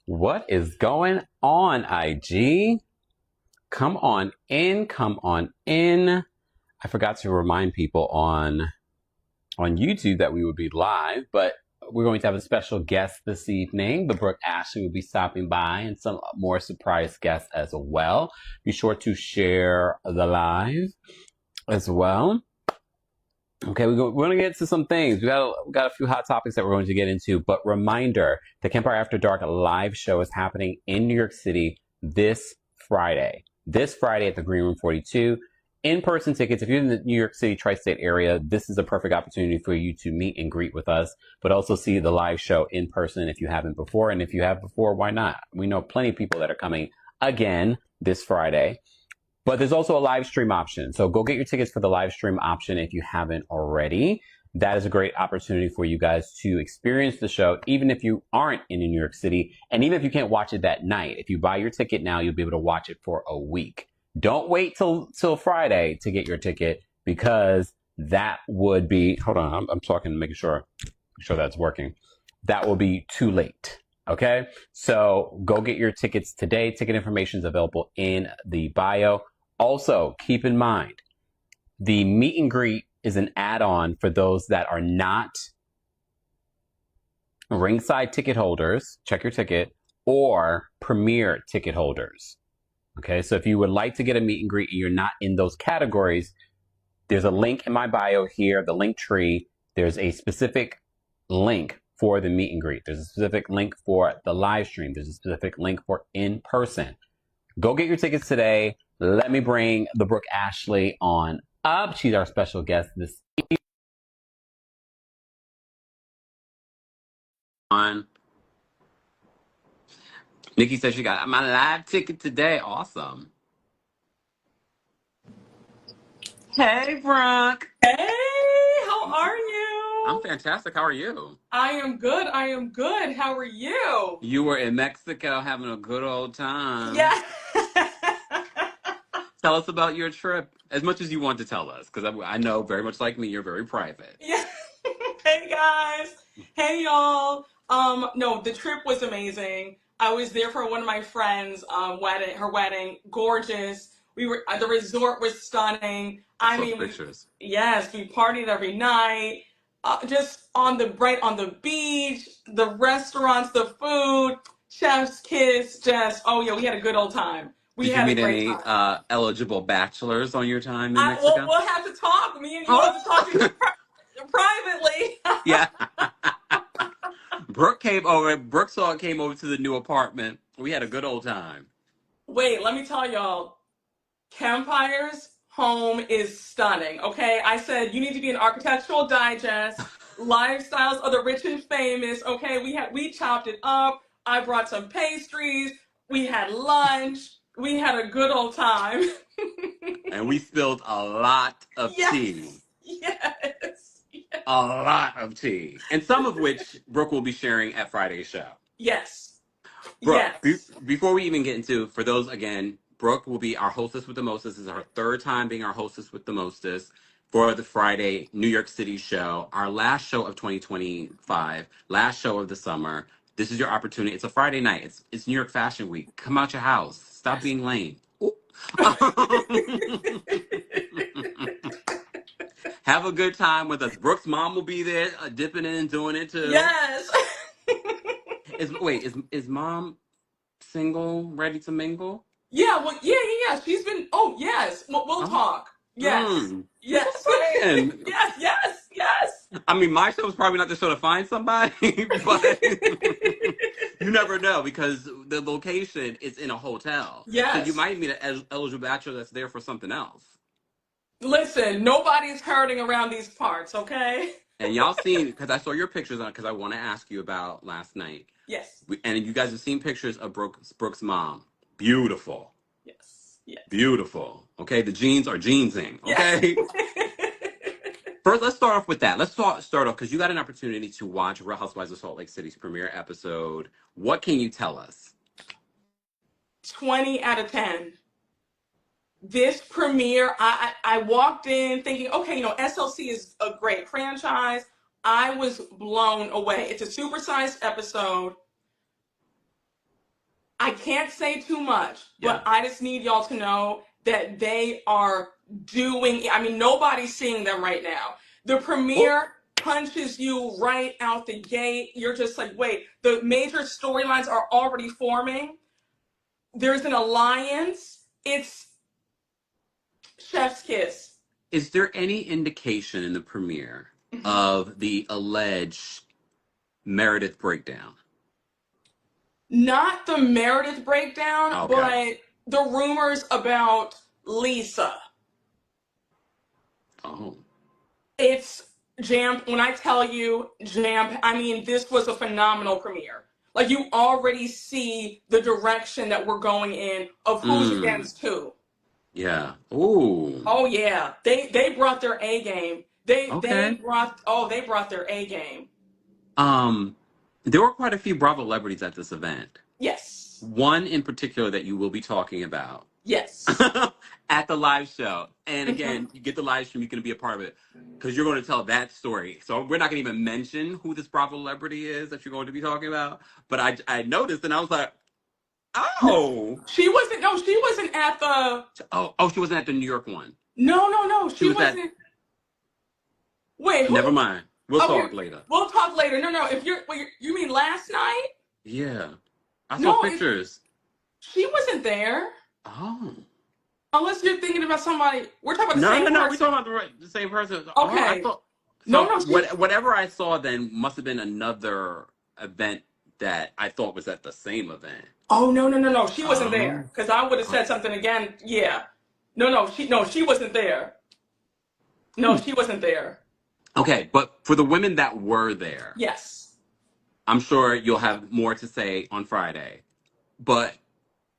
What is going on, IG? Come on in, come on in. I forgot to remind people on YouTube that we would be live, but we're going to have a special guest this evening. The Brooke Ashley will be stopping by and some more surprise guests as well. Be sure to share the live as well. Okay, we're going to get to some things. We got a few hot topics that we're going to get into, but reminder, the Kempire After Dark live show is happening in New York City this Friday. This Friday at the Green Room 42. In-person tickets, if you're in the New York City tri-state area, this is a perfect opportunity for you to meet and greet with us, but also see the live show in person if you haven't before. And if you have before, why not? We know plenty of people that are coming again this Friday. But there's also a live stream option. So go get your tickets for the live stream option if you haven't already. That is a great opportunity for you guys to experience the show, even if you aren't in New York City. And even if you can't watch it that night, if you buy your ticket now, you'll be able to watch it for a week. Don't wait till Friday to get your ticket, because that would be, hold on, I'm talking, making sure that's working. That will be too late. Okay. So go get your tickets today. Ticket information is available in the bio. Also, keep in mind, the meet and greet is an add-on for those that are not ringside ticket holders, check your ticket, or premier ticket holders. Okay, so if you would like to get a meet and greet and you're not in those categories, there's a link in my bio here, the link tree. There's a specific link for the meet and greet. There's a specific link for the live stream. There's a specific link for in person. Go get your tickets today. Let me bring the Brooke Ashley on up. She's our special guest this evening. Nikki says she got my live ticket today. Awesome. Hey, Brooke. Hey, how are you? I'm fantastic. How are you? I am good. How are you? You were in Mexico having a good old time. Yeah. Tell us about your trip, as much as you want to tell us, because I know, very much like me, you're very private. Yeah. Hey guys. Hey y'all. No, the trip was amazing. I was there for one of my friends' wedding. Her wedding, gorgeous. We were the resort was stunning. I mean, Pictures. Yes, we partied every night. Just on the beach, the restaurants, the food, chef's kiss. Just yeah, we had a good old time. We Did you had meet a great any time. eligible bachelors on your time in Mexico? We'll have to talk. Me and you will have to talk to you privately. Yeah. Brooke came over. Brooke saw it, came over to the new apartment. We had a good old time. Wait, let me tell y'all. Kempire's home is stunning. Okay, I said you need to be an Architectural Digest. Lifestyles of the rich and famous. Okay, we chopped it up. I brought some pastries. We had lunch. We had a good old time. And we spilled a lot of tea. Yes. A lot of tea. And some of which Brooke will be sharing at Friday's show. Yes. Brooke, Yes. before we even get into, for those, again, Brooke will be our hostess with the mostest. This is her third time being our hostess with the mostest for the Friday New York City show. Our last show of 2025, last show of the summer. This is your opportunity. It's a Friday night. It's New York Fashion Week. Come out your house. Stop being lame. Have a good time with us. Brooke's mom will be there, dipping in and doing it too. Yes. Is mom single, ready to mingle? Yeah. Well. Yeah. She's been. Oh yes. We'll talk. Yes. Yes. Yes. I mean, my show is probably not the show to find somebody, but you never know, because the location is in a hotel. Yes. So you might meet an eligible bachelor that's there for something else. Listen, nobody's hurting around these parts, okay? And y'all seen, because I saw your pictures on it, because I want to ask you about last night. Yes. And you guys have seen pictures of Brooke's mom. Beautiful. Yes. Beautiful. Okay, the jeans are jeansing. Okay. Yes. First, let's start off with that. Let's start off, because you got an opportunity to watch Real Housewives of Salt Lake City's premiere episode. What can you tell us? 20 out of 10. This premiere, I walked in thinking, okay, SLC is a great franchise. I was blown away. It's a supersized episode. can't say too much, Yeah. but I just need y'all to know that they are doing, I mean, nobody's seeing them right now. The Oh, premiere punches you right out the gate. You're just like, wait, the major storylines are already forming. There's an alliance. It's chef's kiss. is there any indication in the premiere Mhm. of the alleged Meredith breakdown? Not the Meredith breakdown, Okay. but the rumors about Lisa. Oh. It's jam. When I tell you jam, I mean, this was a phenomenal premiere. Like, you already see the direction that we're going in of who's Mm. against who. Yeah. Ooh. Oh yeah, they brought their A game. Okay. They brought their A game. Um, there were quite a few Bravo celebrities at this event. Yes, One in particular that you will be talking about yes. at the live show. And Mhm. again, you get the live stream, you can be a part of it because you're going to tell that story. So we're not going to even mention who this Bravo celebrity is that you're going to be talking about. But I noticed and I was like, No, oh, she wasn't. No, she wasn't at the. oh, she wasn't at the New York one. No. She She was at. wasn't. Wait, Never who? mind. We'll Okay, talk later. we'll talk later. No. If you're, wait, you mean last night? Yeah, I saw No, pictures. she wasn't there. Oh. Unless you're thinking about somebody. We're talking about the No, same no, no. We person. talking about the same person. Oh, I Okay. thought No, so. no, she. Whatever I saw then must have been another event that I thought was at the same event. Oh no. She wasn't there Um. because I would have oh, said something again. Yeah. No. She wasn't there. No, hmm. she wasn't there. Okay, but for the women that were there, Yes. I'm sure you'll have more to say on Friday. But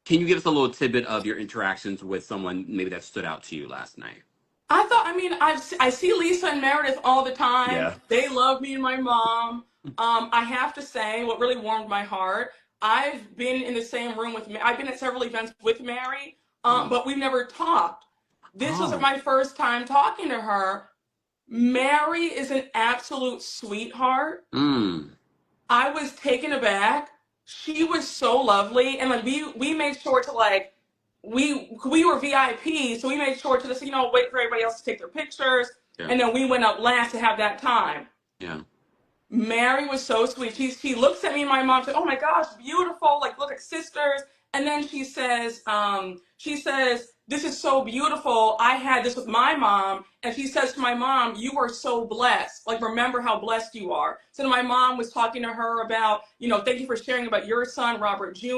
can you give us a little tidbit of your interactions with someone maybe that stood out to you last night? I mean, I see Lisa and Meredith all the time. Yeah. They love me and my mom. I have to say, what really warmed my heart, I've been in the same room with, I've been at several events with Mary, Mm. but we've never talked. This was Oh. my first time talking to her. Mary is an absolute sweetheart. Mm. I was taken aback. She was so lovely, and like we made sure to like we were VIP, so we made sure to just wait for everybody else to take their pictures, Yeah. and then we went up last to have that time. Yeah. Mary was so sweet. She looks at me and my mom said, "Oh my gosh, beautiful! Like look like sisters." And then she says, "This is so beautiful. I had this with my mom." And she says to my mom, "You are so blessed. Like remember how blessed you are." So my mom was talking to her about, thank you for sharing about your son Robert Jr.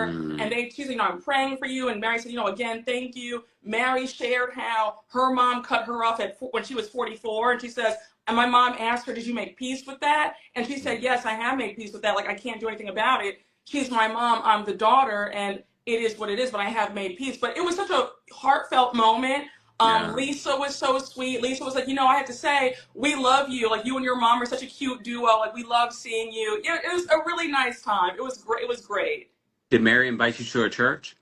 And Mm. she's like, I'm praying for you. And Mary said, again, thank you. Mary shared how her mom cut her off when she was 44, and she says, and my mom asked her, did you make peace with that? And she said, yes, I have made peace with that. Like, I can't do anything about it. She's my mom. I'm the daughter. And it is what it is, but I have made peace. But it was such a heartfelt moment. Yeah. Lisa was so sweet. Lisa was like, I have to say, we love you. Like, you and your mom are such a cute duo. Like, we love seeing you. It was a really nice time. It was great. It was great. Did Mary invite you to a church?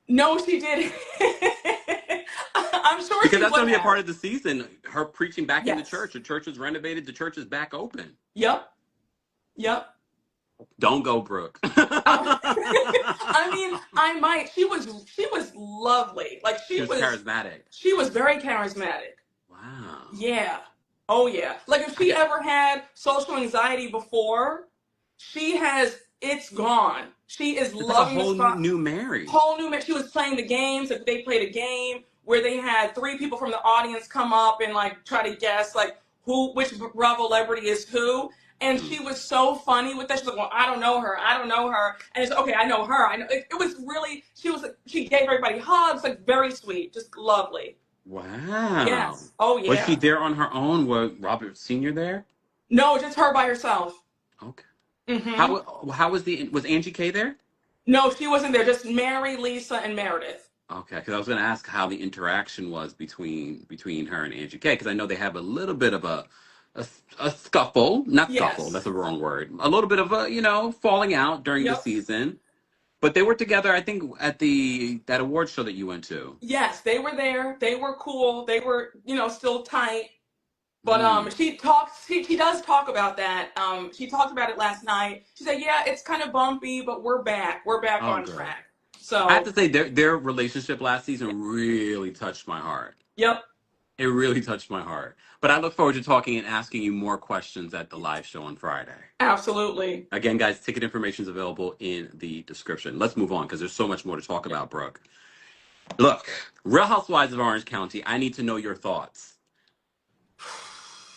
No, she didn't. I'm sure Because she that's would going to be a have. part of the season. Her preaching back in the Yes. church. The church is renovated. The church is back open. Yep. Yep. Don't go, Brooke. I mean, I might. She was lovely. Like She was charismatic. she was very charismatic. Wow. Yeah. Oh yeah. Like if I she get. ever had social anxiety before, it's gone. She is It's like a loving the whole spot. new Mary. Whole new man. She was playing the games. Like they played a game where they had three people from the audience come up and like try to guess like which Bravo celebrity is who. And Mm. she was so funny with that. She's like, "Well, I don't know her. I don't know her." And it's okay. I know her. I know. It was really. She gave everybody hugs. Like very sweet. Just lovely. Wow. Yes. Oh Was she yeah. there on her own? Was Robert Sr. there? No, just her by herself. Okay. Hmm. How was Angie K there? No, she wasn't there. Just Mary, Lisa, and Meredith. Okay, because I was going to ask how the interaction was between her and Angie K, because I know they have a little bit of a scuffle, not scuffle, Yes. that's the wrong word, a little bit of a falling out during the Yep. season, but they were together. I think at that award show that you went to. Yes, they were there. They were cool. They were, still tight. But she does talk about that. She talked about it last night. She said, yeah, it's kind of bumpy, but we're back. We're back Oh, on good. track. I have So, to say, their relationship last season really touched my heart. yep, It really touched my heart. But I look forward to talking and asking you more questions at the live show on Friday. absolutely. Again, guys, ticket information is available in the description. Let's move on because there's so much more to talk about, Brooke. Look, Real Housewives of Orange County, I need to know your thoughts.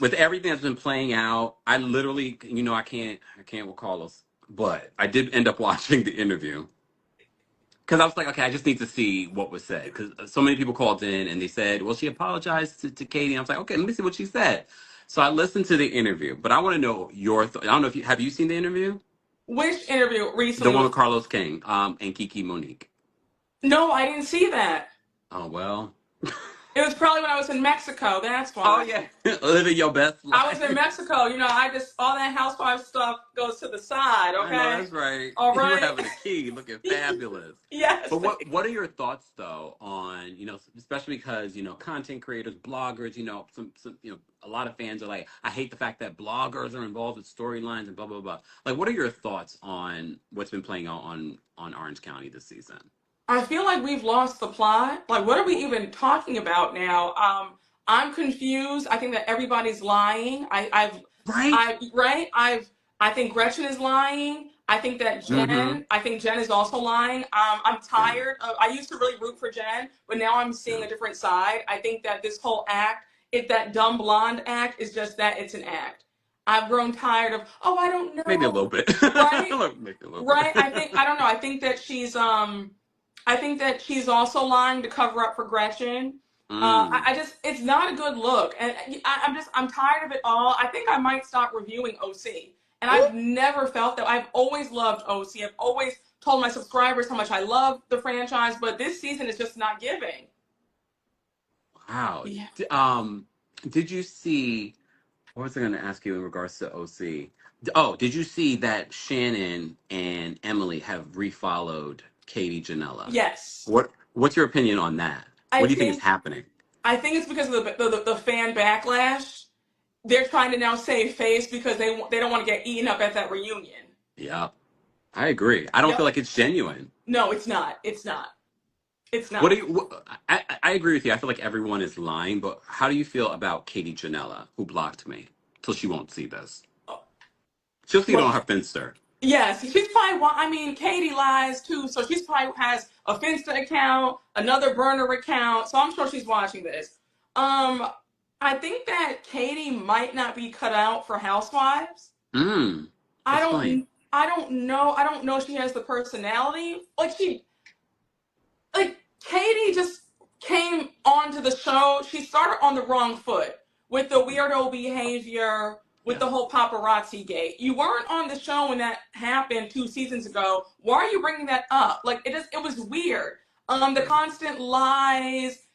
With everything that's been playing out, I literally, I can't recall us, but I did end up watching the interview. Because I was like, okay, I just need to see what was said. Because so many people called in and they said, well, she apologized to Katie. And I was like, okay, let me see what she said. So I listened to the interview, but I want to know your thoughts. I don't know if have you seen the interview? Which interview The recently one was? with Carlos King and Kiki Monique. No, I didn't see that. Oh, well. It was probably when I was in Mexico. That's Oh, why. yeah. Living your best I was in life. Mexico. I just, all that housewife stuff goes to the side, I know, okay? that's right. All You were right. having a key looking fabulous. Yes. But what are your thoughts though on, especially because, content creators, bloggers, some a lot of fans are like, I hate the fact that bloggers are involved with storylines and blah blah blah. Like what are your thoughts on what's been playing out on Orange County this season? I feel like we've lost the plot. Like, what are we even talking about now? I'm confused. I think that everybody's lying. Right? Right? I think Gretchen is lying. Mm-hmm. I think Jen is also lying. I'm Yeah. tired of, I used to really root for Jen, but now I'm Yeah. seeing a different side. I think that this whole act, if that dumb blonde act is just that, it's an act. I've grown tired of, oh, I don't Maybe a know. little bit. Right? Maybe a little Right? bit. I don't know. I think that she's also lying to cover up for Gretchen. Mm. It's not a good look, and I'm tired of it all. I think I might stop reviewing OC, and I've never felt that. I've always loved OC. I've always told my subscribers how much I love the franchise, but this season is just not giving. Wow. Yeah. Did you see? What was I going to ask you in regards to OC? Oh, did you see that Shannon and Emily have refollowed Katie Janela? Yes. What's your opinion on that? I What do you think is think happening? I think it's because of the fan backlash. They're trying to now save face because they don't want to get eaten up at that reunion. Yeah, I agree. I don't feel Yep. like it's genuine. No, it's not. It's not. It's What do not. you? I agree with you. I feel like everyone is lying, but how do you feel about Katie Janela, who blocked me, till she won't see this? She'll see it Well, on her Finster. yes, she's probably. I mean, Katie lies too, so she's probably has a Finsta account, another burner account. So I'm sure she's watching this. Um, I think that Katie might not be cut out for Housewives. Mm. I Explain. don't. I don't know. I don't know if she has the personality. Like Katie just came onto the show. She started on the wrong foot with the weirdo behavior, with Yeah. the whole paparazzi gate. You weren't on the show when that happened 2 seasons ago. Why are you bringing that up? Like it was weird. The Yeah. constant lies,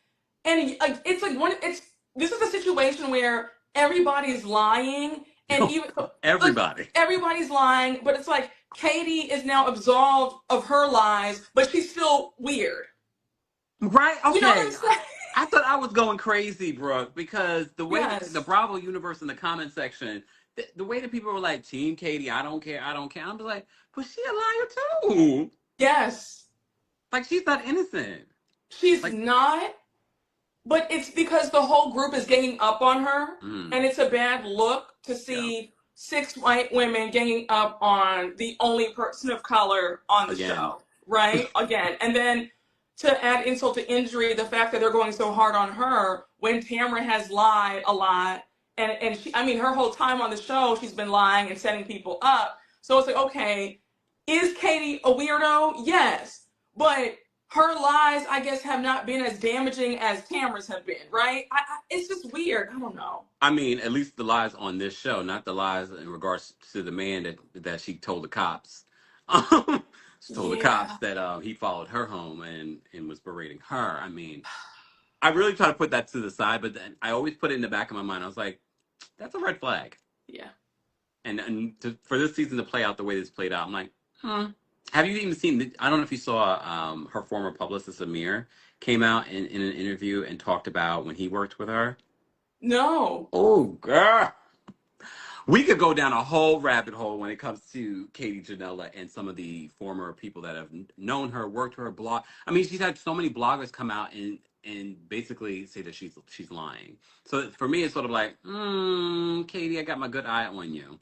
and it's like one. It's This is a situation where everybody's lying, and even like Everybody. everybody's lying, but it's like Katie is now absolved of her lies, but she's still weird. Right? You know what I'm Okay. saying? I thought I was going crazy, Brooke, because the way the Yes. Bravo universe in the comment section, the way that people were like, Team Katie, I don't care, I don't care. I'm just like, but she a liar too. Yes. Like she's not innocent. She's Like, not, but it's because the whole group is ganging up on her, mm, and it's a bad look to yeah. see six white women ganging up on the only person of color on the Again. show, right? Again. And then to add insult to injury, the fact that they're going so hard on her when Tamara has lied a lot. And she, I mean, her whole time on the show, she's been lying and setting people up. So it's like, okay, is Katie a weirdo? Yes. But her lies, I guess, have not been as damaging as Tamara's have been, right? It's just weird. I don't know. I mean, at least the lies on this show, not the lies in regards to the man that she told the cops. She told the cops Yeah. that he followed her home and was berating her. I mean, I really try to put that to the side, but then I always put it in the back of my mind. I was like, that's a red flag. Yeah. For this season to play out the way this played out, I'm like, hmm. Have you even seen? I don't know if you saw her former publicist Amir came out in an interview and talked about when he worked with her. No. Oh, girl. We could go down a whole rabbit hole when it comes to Katie Janella and some of the former people that have known her, worked her blog. I mean, she's had so many bloggers come out and basically say that she's lying. So for me, it's sort of like, Katie, I got my good eye on you.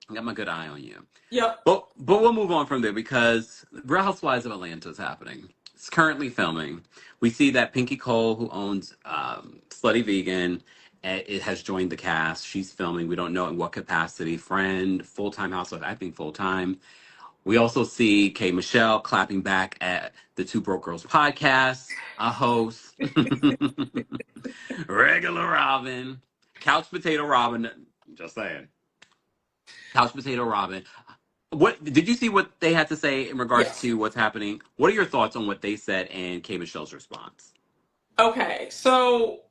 I got my good eye on you. Yep. But we'll move on from there because Real Housewives of Atlanta is happening. It's currently filming. We see that Pinky Cole, who owns Slutty Vegan, it has joined the cast. She's filming. We don't know in what capacity. Friend, full time housewife, I think full time. We also see K Michelle clapping back at the Two Broke Girls podcast, a host, regular Robin, Couch Potato Robin. Just saying, Couch Potato Robin. What did you see what they had to say in regards Yes. to what's happening? What are your thoughts on what they said and K Michelle's response? Okay. So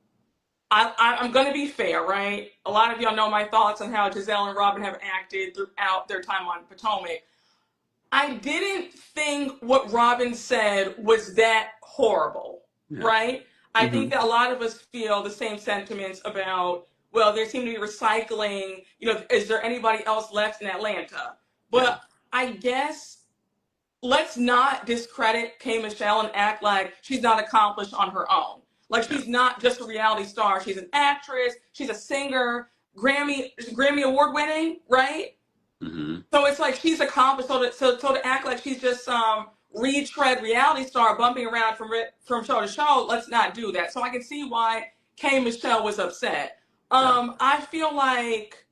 I'm going to be fair, right? A lot of y'all know my thoughts on how Giselle and Robin have acted throughout their time on Potomac. I didn't think what Robin said was that horrible, Yeah. right? I Mm-hmm. think that a lot of us feel the same sentiments about, well, there seem to be recycling. Is there anybody else left in Atlanta? Yeah. But I guess let's not discredit K Michelle and act like she's not accomplished on her own. Like Yeah. she's not just a reality star. She's an actress. She's a singer, Grammy award winning, right? Mm-hmm. So it's like she's accomplished. So to act like she's just some retread reality star bumping around from show to show, let's not do that. So I can see why K Michelle was upset. Yeah. I feel like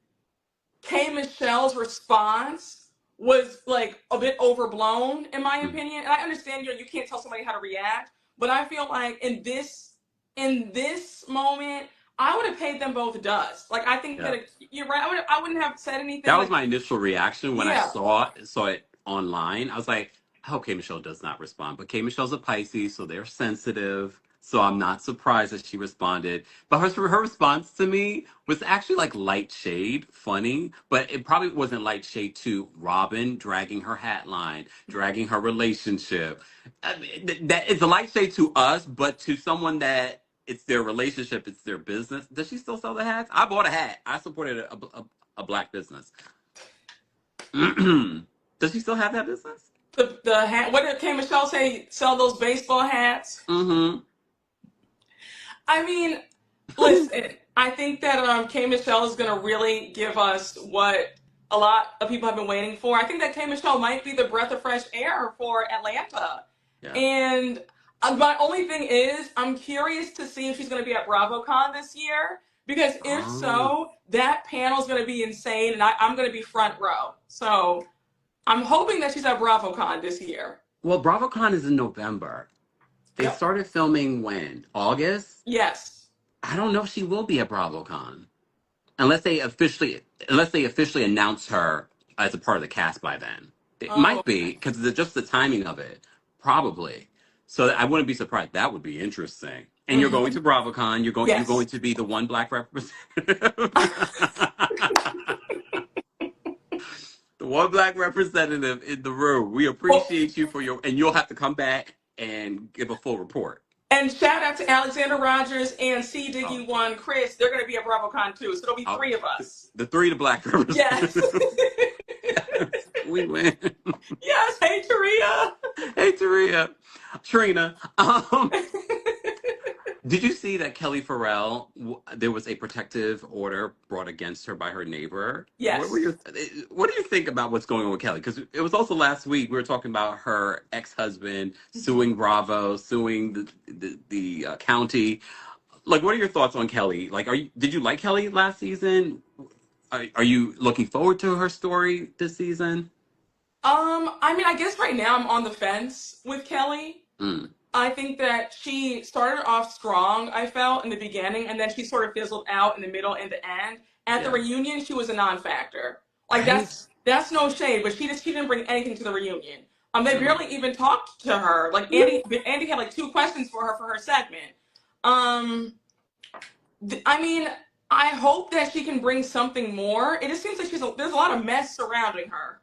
K Michelle's response was like a bit overblown in my Mm-hmm. opinion. And I understand you can't tell somebody how to react, but I feel like in this moment, I would have paid them both dust. Like I think that Yeah. you're right. I wouldn't have said anything That was like my initial reaction when I yeah. saw it online. I was like, I hope K Michelle does not respond. But K Michelle's a Pisces, so they're sensitive. So I'm not surprised that she responded. But her response to me was actually like light shade, funny, but it probably wasn't light shade to Robin dragging her hat line, dragging her relationship. I mean, that it's a light shade to us, but to someone that it's their relationship, it's their business. Does she still sell the hats? I bought a hat. I supported a black business. Does she still have that business? The hat. What did K Michelle say? Sell those baseball hats. Mm-hmm. I mean, listen. I think that K Michelle is gonna really give us what a lot of people have been waiting for. I think that K Michelle might be the breath of fresh air for Atlanta. Yeah. And my only thing is, I'm curious to see if she's gonna be at BravoCon this year. Because if Oh. so, that panel's gonna be insane, and I'm gonna be front row. So I'm hoping that she's at BravoCon this year. Well, BravoCon is in November. They Yep. started filming when? August? Yes. I don't know if she will be at BravoCon. Unless they officially announce her as a part of the cast by then. It Oh, might be because of just the timing of it. Probably. So I wouldn't be surprised. That would be interesting. And you're going hmm to BravoCon. You're going yes. to be the one black representative. The one black representative in the room. We Oh, appreciate you and you'll have to come back and give a full report. and shout out to Alexander Rogers and C Oh, Diggy One Chris. They're going to be at BravoCon too, so there'll be oh, three of us. the three the black Yes. representatives. Yes, we win. yes. Hey, Taria. Hey, Trina. Did you see that Kelly Farrell? There was a protective order brought against her by her neighbor. yes. What do you think about what's going on with Kelly? Because it was also last week we were talking about her ex-husband suing Bravo, suing the county. Like, what are your thoughts on Kelly? Like, did you like Kelly last season? Are you looking forward to her story this season? I mean, I guess right now I'm on the fence with Kelly. Mm. I think that she started off strong, I felt, in the beginning, and then she sort of fizzled out in the middle and the end. At the Yeah. reunion, she was a non-factor. Like Right. that's no shade, but she didn't bring anything to the reunion. They Mm. barely even talked to her. Like Andy had like two questions for her segment. Um, I mean, I hope that she can bring something more. It just seems like there's a lot of mess surrounding her.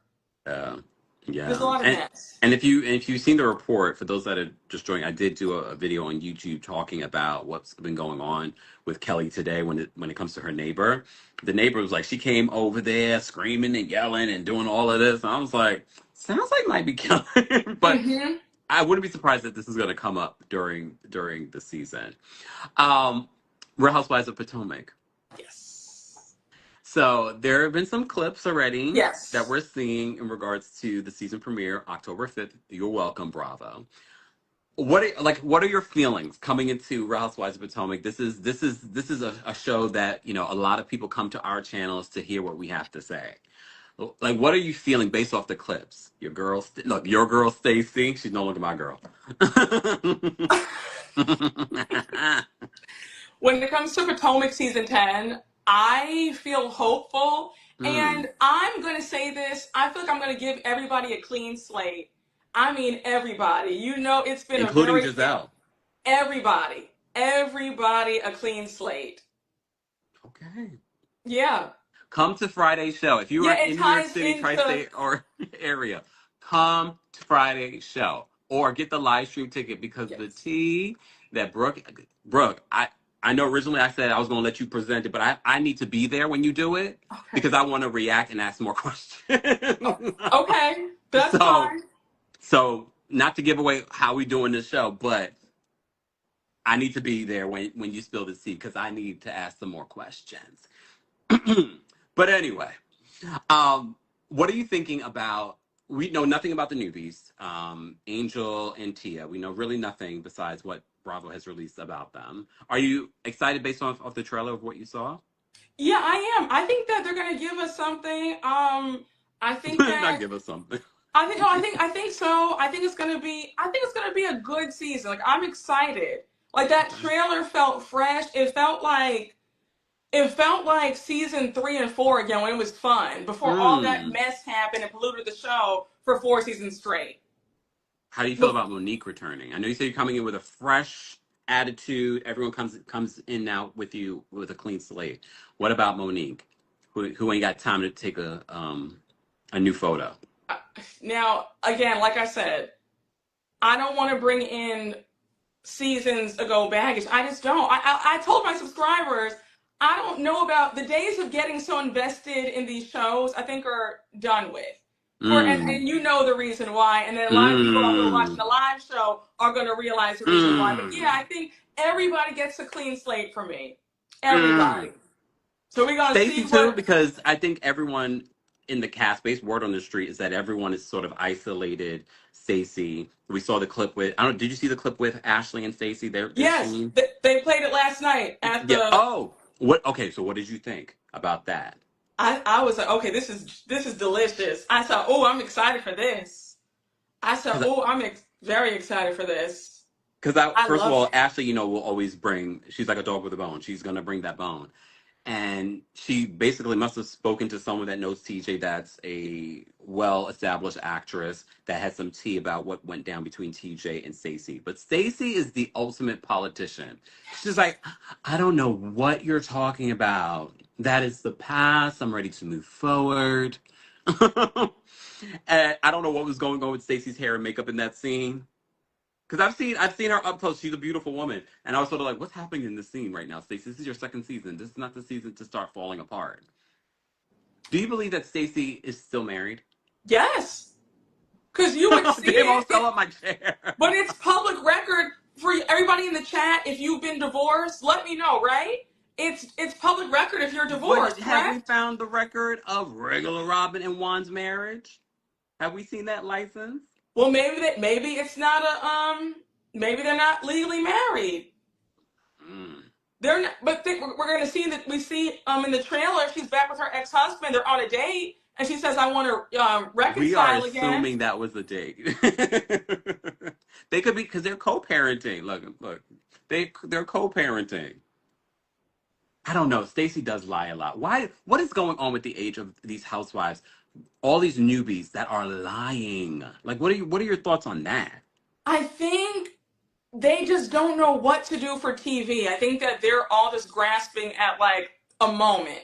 Yeah. There's a Yeah, lot of mess. and if you've seen the report, for those that are just joining, I did do a video on YouTube talking about what's been going on with Kelly today when it comes to her neighbor. The neighbor was like, she came over there screaming and yelling and doing all of this. And I was like, sounds like might be Kelly, but Mm-hmm. I wouldn't be surprised if this is going to come up during the season. Um, Real Housewives of Potomac. Yes. So there have been some clips already that Yes. we're seeing in regards to the season premiere, October 5th. You're welcome, Bravo. What are your feelings coming into Real Housewives of Potomac? This is a show that, a lot of people come to our channels to hear what we have to say. Like, what are you feeling based off the clips? Your girl Stacy, she's no longer my girl. When it comes to Potomac season 10, I feel hopeful. Mm, And I'm going to say this, I feel like I'm going to give everybody a clean slate. I mean, everybody. It's been a including very, Giselle. everybody a clean slate. Okay. Yeah. Come to Friday's show. If you are Yeah, it in New York ties City, into, tri-state, or area, come to Friday's show or get the live stream ticket because the yes. tea that Brooke, I know originally I said I was going to let you present it, but I need to be there when you do it Okay. because I want to react and ask more questions. Oh, okay. That's so, fine. so not to give away how we doing this show, but I need to be there when you spill the tea because I need to ask some more questions. But anyway, um, what are you thinking about? We know nothing about the newbies, Angel and Tia. We know really nothing besides what Bravo has released about them. Are you excited based off the trailer of what you saw? Yeah, I am. I think that they're going to give us something. I think Not that give us something. I think so. I think it's gonna be a good season. Like I'm excited. Like that Okay. trailer felt fresh. It felt like season 3 and 4 again when it was fun before all that Mm. mess happened and polluted the show for 4 seasons straight. How do you feel Bef- about Monique returning? I know you said you're coming in with a fresh attitude. Everyone comes in now with you with a clean slate. What about Monique, who ain't got time to take a new photo? Now, again, like I said, I don't want to bring in seasons ago baggage. I just don't. I told my subscribers I don't know about the days of getting so invested in these shows. I think are done with. And Mm. you know the reason why. And then a lot of people who are watching Mm. the live show are going to realize the reason why. But yeah, Mm. I think everybody gets a clean slate for me. Mm. Everybody. So we're gonna see Stacy too, what. because I think everyone in the cast, based word on the street, is that everyone is sort of isolated. Stacy, we saw the clip with. I don't. Did you see the clip with Ashley and Stacy? Their Yes, scene. they played it last night at Yeah. the. Oh, what? Okay. So, what did you think about that? I was like, okay, this is delicious. I said, oh, I'm excited for this. I said, Because oh, very excited for this. Because I, I first of love all, it. Ashley, will always bring. She's like a dog with a bone. She's gonna bring that bone, and she basically must have spoken to someone that knows TJ. That's a well-established actress that had some tea about what went down between TJ and Stacey. But Stacey is the ultimate politician. She's Yes. like, I don't know what you're talking about. That is the past. I'm ready to move forward. And I don't know what was going on with Stacey's hair and makeup in that scene. Because I've seen her up close. She's a beautiful woman, and I was sort of like, "What's happening in this scene right now, Stacey? This is your second season. This is not the season to start falling apart." Do you believe that Stacey is still married? Yes. Because you would see Babe, it, almost fell off my chair. but it's public record for everybody in the chat. If you've been divorced, let me know, right? It's public record if you're But divorced, have we correct? found the record of regular Robin and Juan's marriage? Have we seen that license? Well, maybe it's not maybe they're not legally married. Mm. They're not, but we're going to see that we see in the trailer she's back with her ex-husband. They're on a date, and she says, "I want to We are reconcile again." assuming that was a date. They could be because they're co-parenting. Look, they're co-parenting. I don't know. Stacey does lie a lot. Why? What is going on with the age of these housewives? All these newbies that are lying. Like, what are your thoughts on that? I think they just don't know what to do for TV. I think that they're all just grasping at like a moment.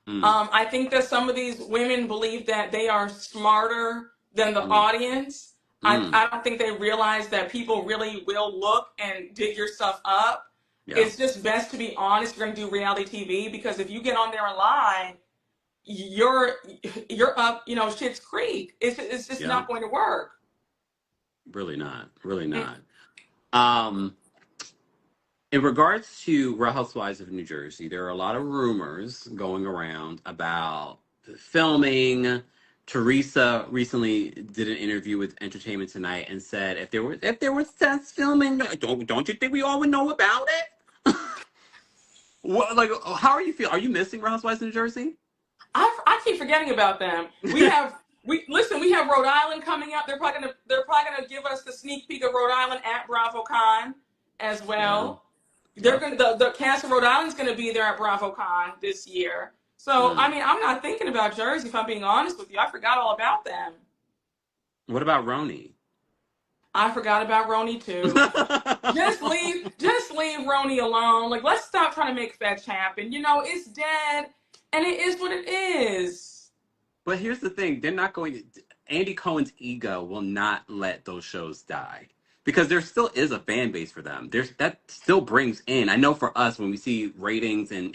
Mm, I think that some of these women believe that they are smarter than the Mm. audience. Mm. I don't think they realize that people really will look and dig your stuff up. Yeah. It's just best to be honest. You're going to do reality TV because if you get on there and lie, you're you're up, shit's creek. It's just Yeah. not going to work. Really not. Really Mm. not. Um, in regards to Real Housewives of New Jersey, there are a lot of rumors going around about filming. Teresa recently did an interview with Entertainment Tonight and said if there was sets filming, don't you think we all would know about it? What, like, how are you feel? Are you missing Real Housewives of New Jersey? I keep forgetting about them. We have Rhode Island coming up. They're probably gonna give us the sneak peek of Rhode Island at BravoCon as Yeah. well. They're Yep. gonna the cast of Rhode Island's gonna be there at BravoCon this year. So I Mm. mean, I'm not thinking about Jersey if I'm being honest with you. I forgot all about them. What about Roni? I forgot about Roni too. Just leave Roni alone. Like, let's stop trying to make fetch happen. It's dead, and it is what it is. But here's the thing: they're not going to. Andy Cohen's ego will not let those shows die because there still is a fan base for them. There's that still brings in. I know for us when we see ratings and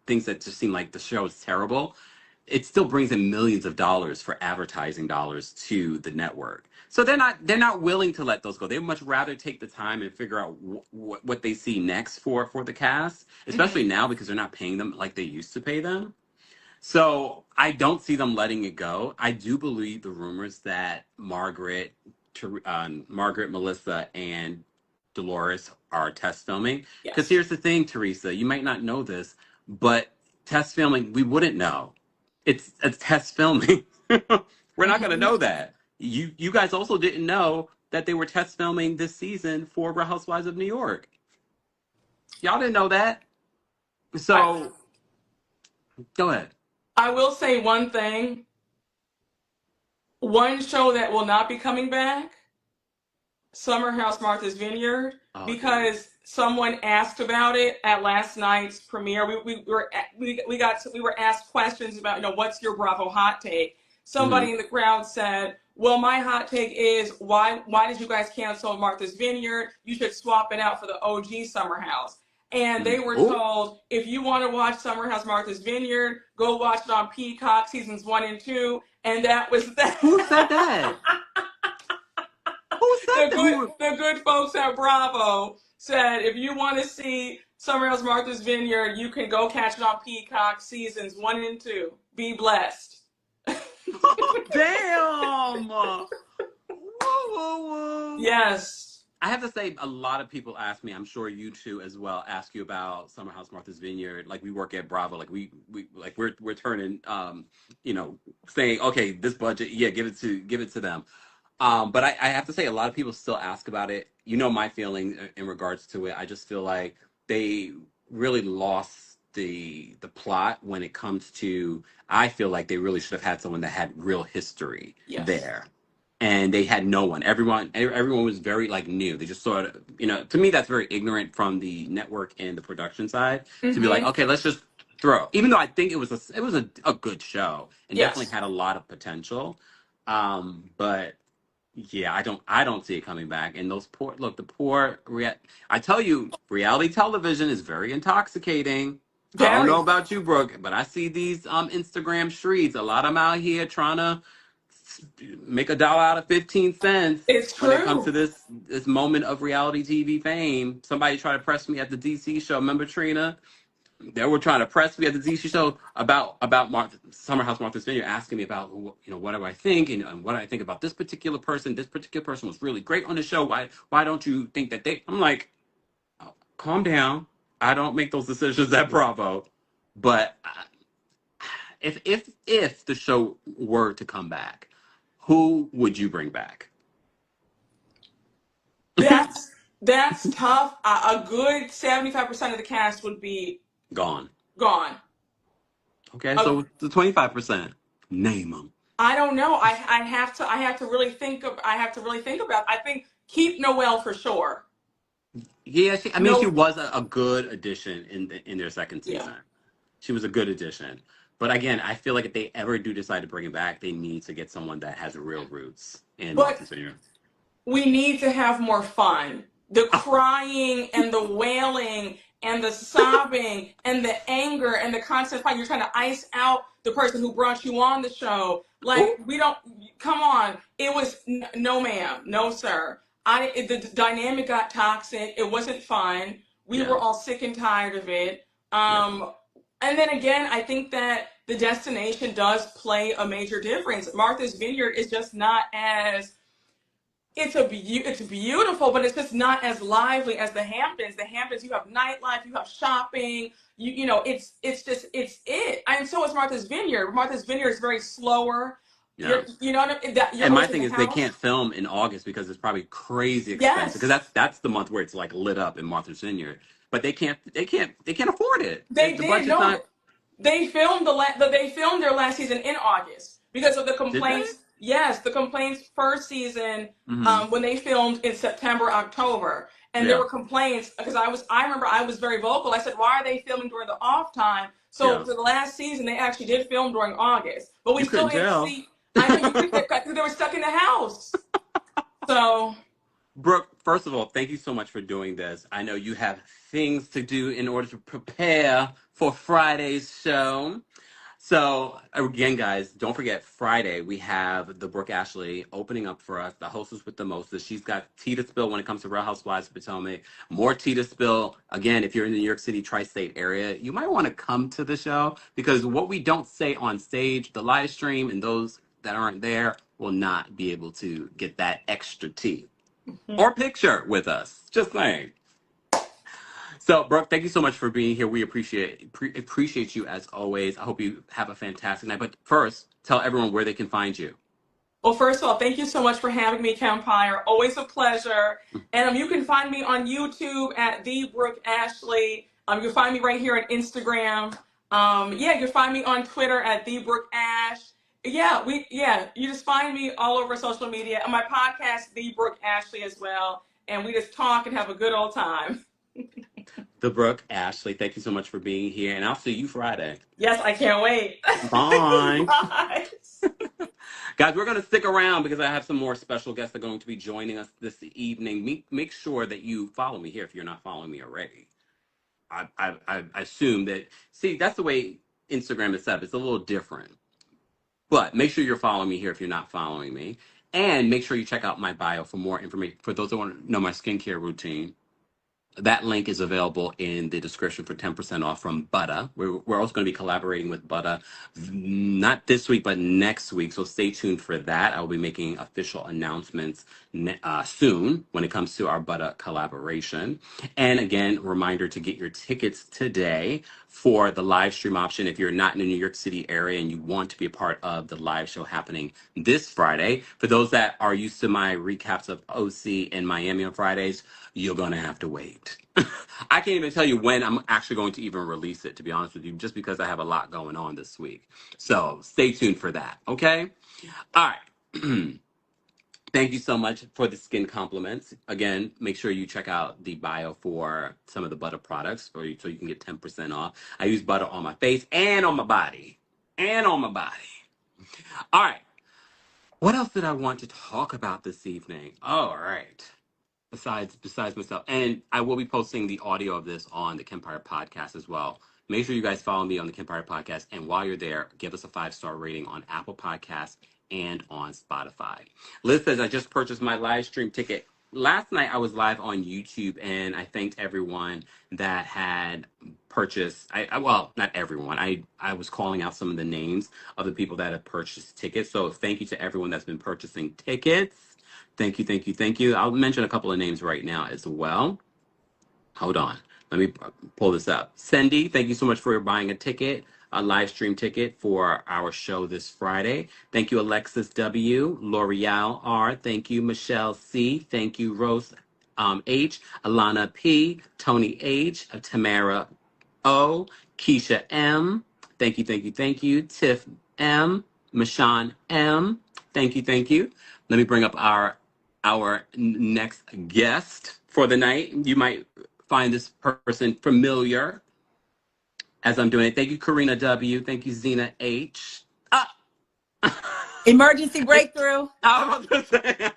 things that just seem like the show is terrible, it still brings in millions of dollars for advertising dollars to the network. So they're not willing to let those go. They would much rather take the time and figure out what they see next for the cast, Mhm. especially now because they're not paying them like they used to pay them. So I don't see them letting it go. I do believe the rumors that Margaret, Melissa, and Dolores are test filming. Because Yes. here's the thing, Teresa, you might not know this, but test filming, we wouldn't know. It's test filming. We're not gonna Mhm. know that. You guys also didn't know that they were test filming this season for Real Housewives of New York. Y'all didn't know that. I So go ahead. I will say one thing. One show that will not be coming back, Summer House Martha's Vineyard, Oh dear. because someone asked about it at last night's premiere. We were asked questions about, what's your Bravo hot take. Hmm. Somebody in the crowd said, well, my hot take is, why did you guys cancel Martha's Vineyard? You should swap it out for the OG Summer House. And they were Oh, told, if you want to watch Summer House Martha's Vineyard, go watch it on Peacock seasons 1 and 2. And that was that. who said that? Who said the that? good Who? the good folks at Bravo said if you want to see Summer House Martha's Vineyard, you can go catch it on Peacock seasons 1 and 2. Be blessed. Damn! Whoa, whoa, whoa! Yes. I have to say, a lot of people ask me. I'm sure you too as well. Ask you about Summer House Martha's Vineyard. Like we work at Bravo. Like we like we're turning you know saying okay this budget yeah give it to them. But I have to say, a lot of people still ask about it. You know my feeling in regards to it. I just feel like they really lost the plot when it comes to. I feel like they really should have had someone that had real history Yes. there, and they had no one. Everyone was very like new. They just sort of to me that's very ignorant from the network and the production side to be like Mm-hmm. okay let's just throw. Even though I think it was a good show and definitely Yes. had a lot of potential, but yeah, I don't see it coming back. And those poor look, the poor I tell you, reality television is very intoxicating. I don't know Very. about you, Brooke, but I see these Instagram streets. A lot of them out here trying to make $1 out of 15 cents It's when it comes to true. this moment of reality TV fame. Somebody tried to press me at the DC show. Remember Trina? They were trying to press me at the DC show about Summer House Martha's Vineyard, asking me about what do I think and what do I think about this particular person. This particular person was really great on the show. Why don't you think that they? I'm like, oh, calm down. I don't make those decisions at Bravo. But if the show were to come back, who would you bring back? That's tough. A good 75% of the cast would be Gone. gone. Okay, Uh, so the 25%. Name them. I don't know. I have to really think about. I think keep Noelle for sure. Yeah, I mean, she No. was a good addition in their second Yeah. season. She was a good addition, But again, I feel like if they ever do decide to bring it back, they need to get someone that has real roots in But Martha's Vineyard. we need to have more fun. The crying and the wailing and the sobbing and the anger and the constant fight. You're trying to ice out the person who brought you on the show. Like, Ooh. we don't, come on. It was, no ma'am, no sir. The dynamic got toxic. It wasn't fun. We Yeah. were all sick and tired of it. Yeah. And then again, I think that the destination does play a major difference. Martha's Vineyard is just not as, it's beautiful, but it's just not as lively as the Hamptons. The Hamptons, you have nightlife, you have shopping, it's it. And so is Martha's Vineyard. Martha's Vineyard is very slower. Yeah. You know what I mean? You're And my always in thing the is they house. can't film in August because it's probably crazy expensive. Because Yes, that's the month where it's like lit up in Martha's Vineyard. But they can't afford it. they The did. budget's No, not. they filmed they filmed their last season in August because of the Did they? complaints. Yes, the complaints first season, Mm-hmm. when they filmed in September, October, and there Yeah. were complaints because I remember I was very vocal. I said, "Why are they filming during the off time?" So Yeah. for the last season, they actually did film during August, but we You still couldn't didn't tell. see. I know you could because they were stuck in the house. So Brooke, first of all, thank you so much for doing this. I know you have things to do in order to prepare for Friday's show. So again, guys, don't forget Friday we have the Brooke Ashley opening up for us, the hostess with the mostest. She's got tea to spill when it comes to Real Housewives of Potomac. More tea to spill. Again, if you're in the New York City tri-state area, you might want to come to the show because what we don't say on stage, the live stream, and those that aren't there will not be able to get that extra tea or picture with us. Just saying. So, Brooke, thank you so much for being here. We appreciate you as always. I hope you have a fantastic night. But first, tell everyone where they can find you. well, first of all, thank you so much for having me, Kempire. Always a pleasure. And you can find me on YouTube at the Brooke Ashley. You can find me right here on Instagram. Yeah, you can find me on Twitter at the Brooke Ash. You just find me all over social media. And my podcast, The Brooke Ashley, as well. And we just talk and have a good old time. The Brooke Ashley, thank you so much for being here. And I'll see you Friday. Yes, I can't wait. Bye. Bye. Guys, we're going to stick around because I have some more special guests that are going to be joining us this evening. Make sure that you follow me here if you're not following me already. I assume that, see, that's the way Instagram is set up. It's a little different. But make sure you're following me here if you're not following me. And make sure you check out my bio for more information. For those that want to know my skincare routine, that link is available in the description for 10% off from Butter. We're also going to be collaborating with Butter, not this week, but next week. So stay tuned for that. I will be making official announcements soon when it comes to our Butter collaboration. And again, reminder to get your tickets today for the live stream option. If you're not in the New York City area and you want to be a part of the live show happening this Friday, for those that are used to my recaps of OC and Miami on Fridays, you're going to have to wait. I can't even tell you when I'm actually going to even release it, to be honest with you, just because I have a lot going on this week. So stay tuned for that, okay? All right. Thank you so much for the skin compliments. Again, make sure you check out the bio for some of the Butter products so you can get 10% off. I use Butter on my face and on my body. And on my body. All right. What else did I want to talk about this evening? All right. Besides myself, and I will be posting the audio of this on the Kempire podcast as well. Make sure you guys follow me on the Kempire podcast, and while you're there, give us a 5-star rating on Apple Podcasts and on Spotify. Liz says I just purchased my live stream ticket. Last night I was live on YouTube, and I thanked everyone that had purchased. Well, not everyone. I was calling out some of the names of the people that have purchased tickets. So thank you to everyone that's been purchasing tickets. Thank you, thank you, thank you. I'll mention a couple of names right now as well. Hold on. Let me pull this up. Cindy, thank you so much for buying a ticket, a live stream ticket for our show this Friday. Thank you, Alexis W., L'Oreal R. Thank you, Michelle C. Thank you, Rose H., Alana P., Tony H., Tamara O., Keisha M. Thank you, thank you, thank you. Tiff M., Mashawn M. Thank you, thank you. Let me bring up our next guest for the night. You might find this person familiar. as I'm doing it. Thank you, Karina W. Thank you, Zena H. Ah. Emergency breakthrough. I was about to say.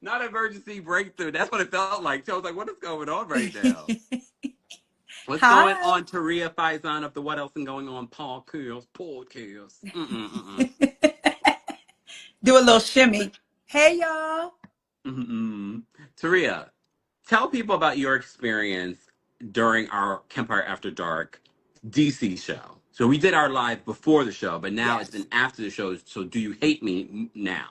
Not emergency breakthrough. That's what it felt like. So I was like, what is going on right now? What's going Hi. on, Taria Faison of the What Else and Going On podcast? Do a little shimmy. Hey, y'all. Taria, tell people about your experience during our Kempire After Dark DC show. So we did our live before the show, but now it's Yes. been after the show. So do you hate me now?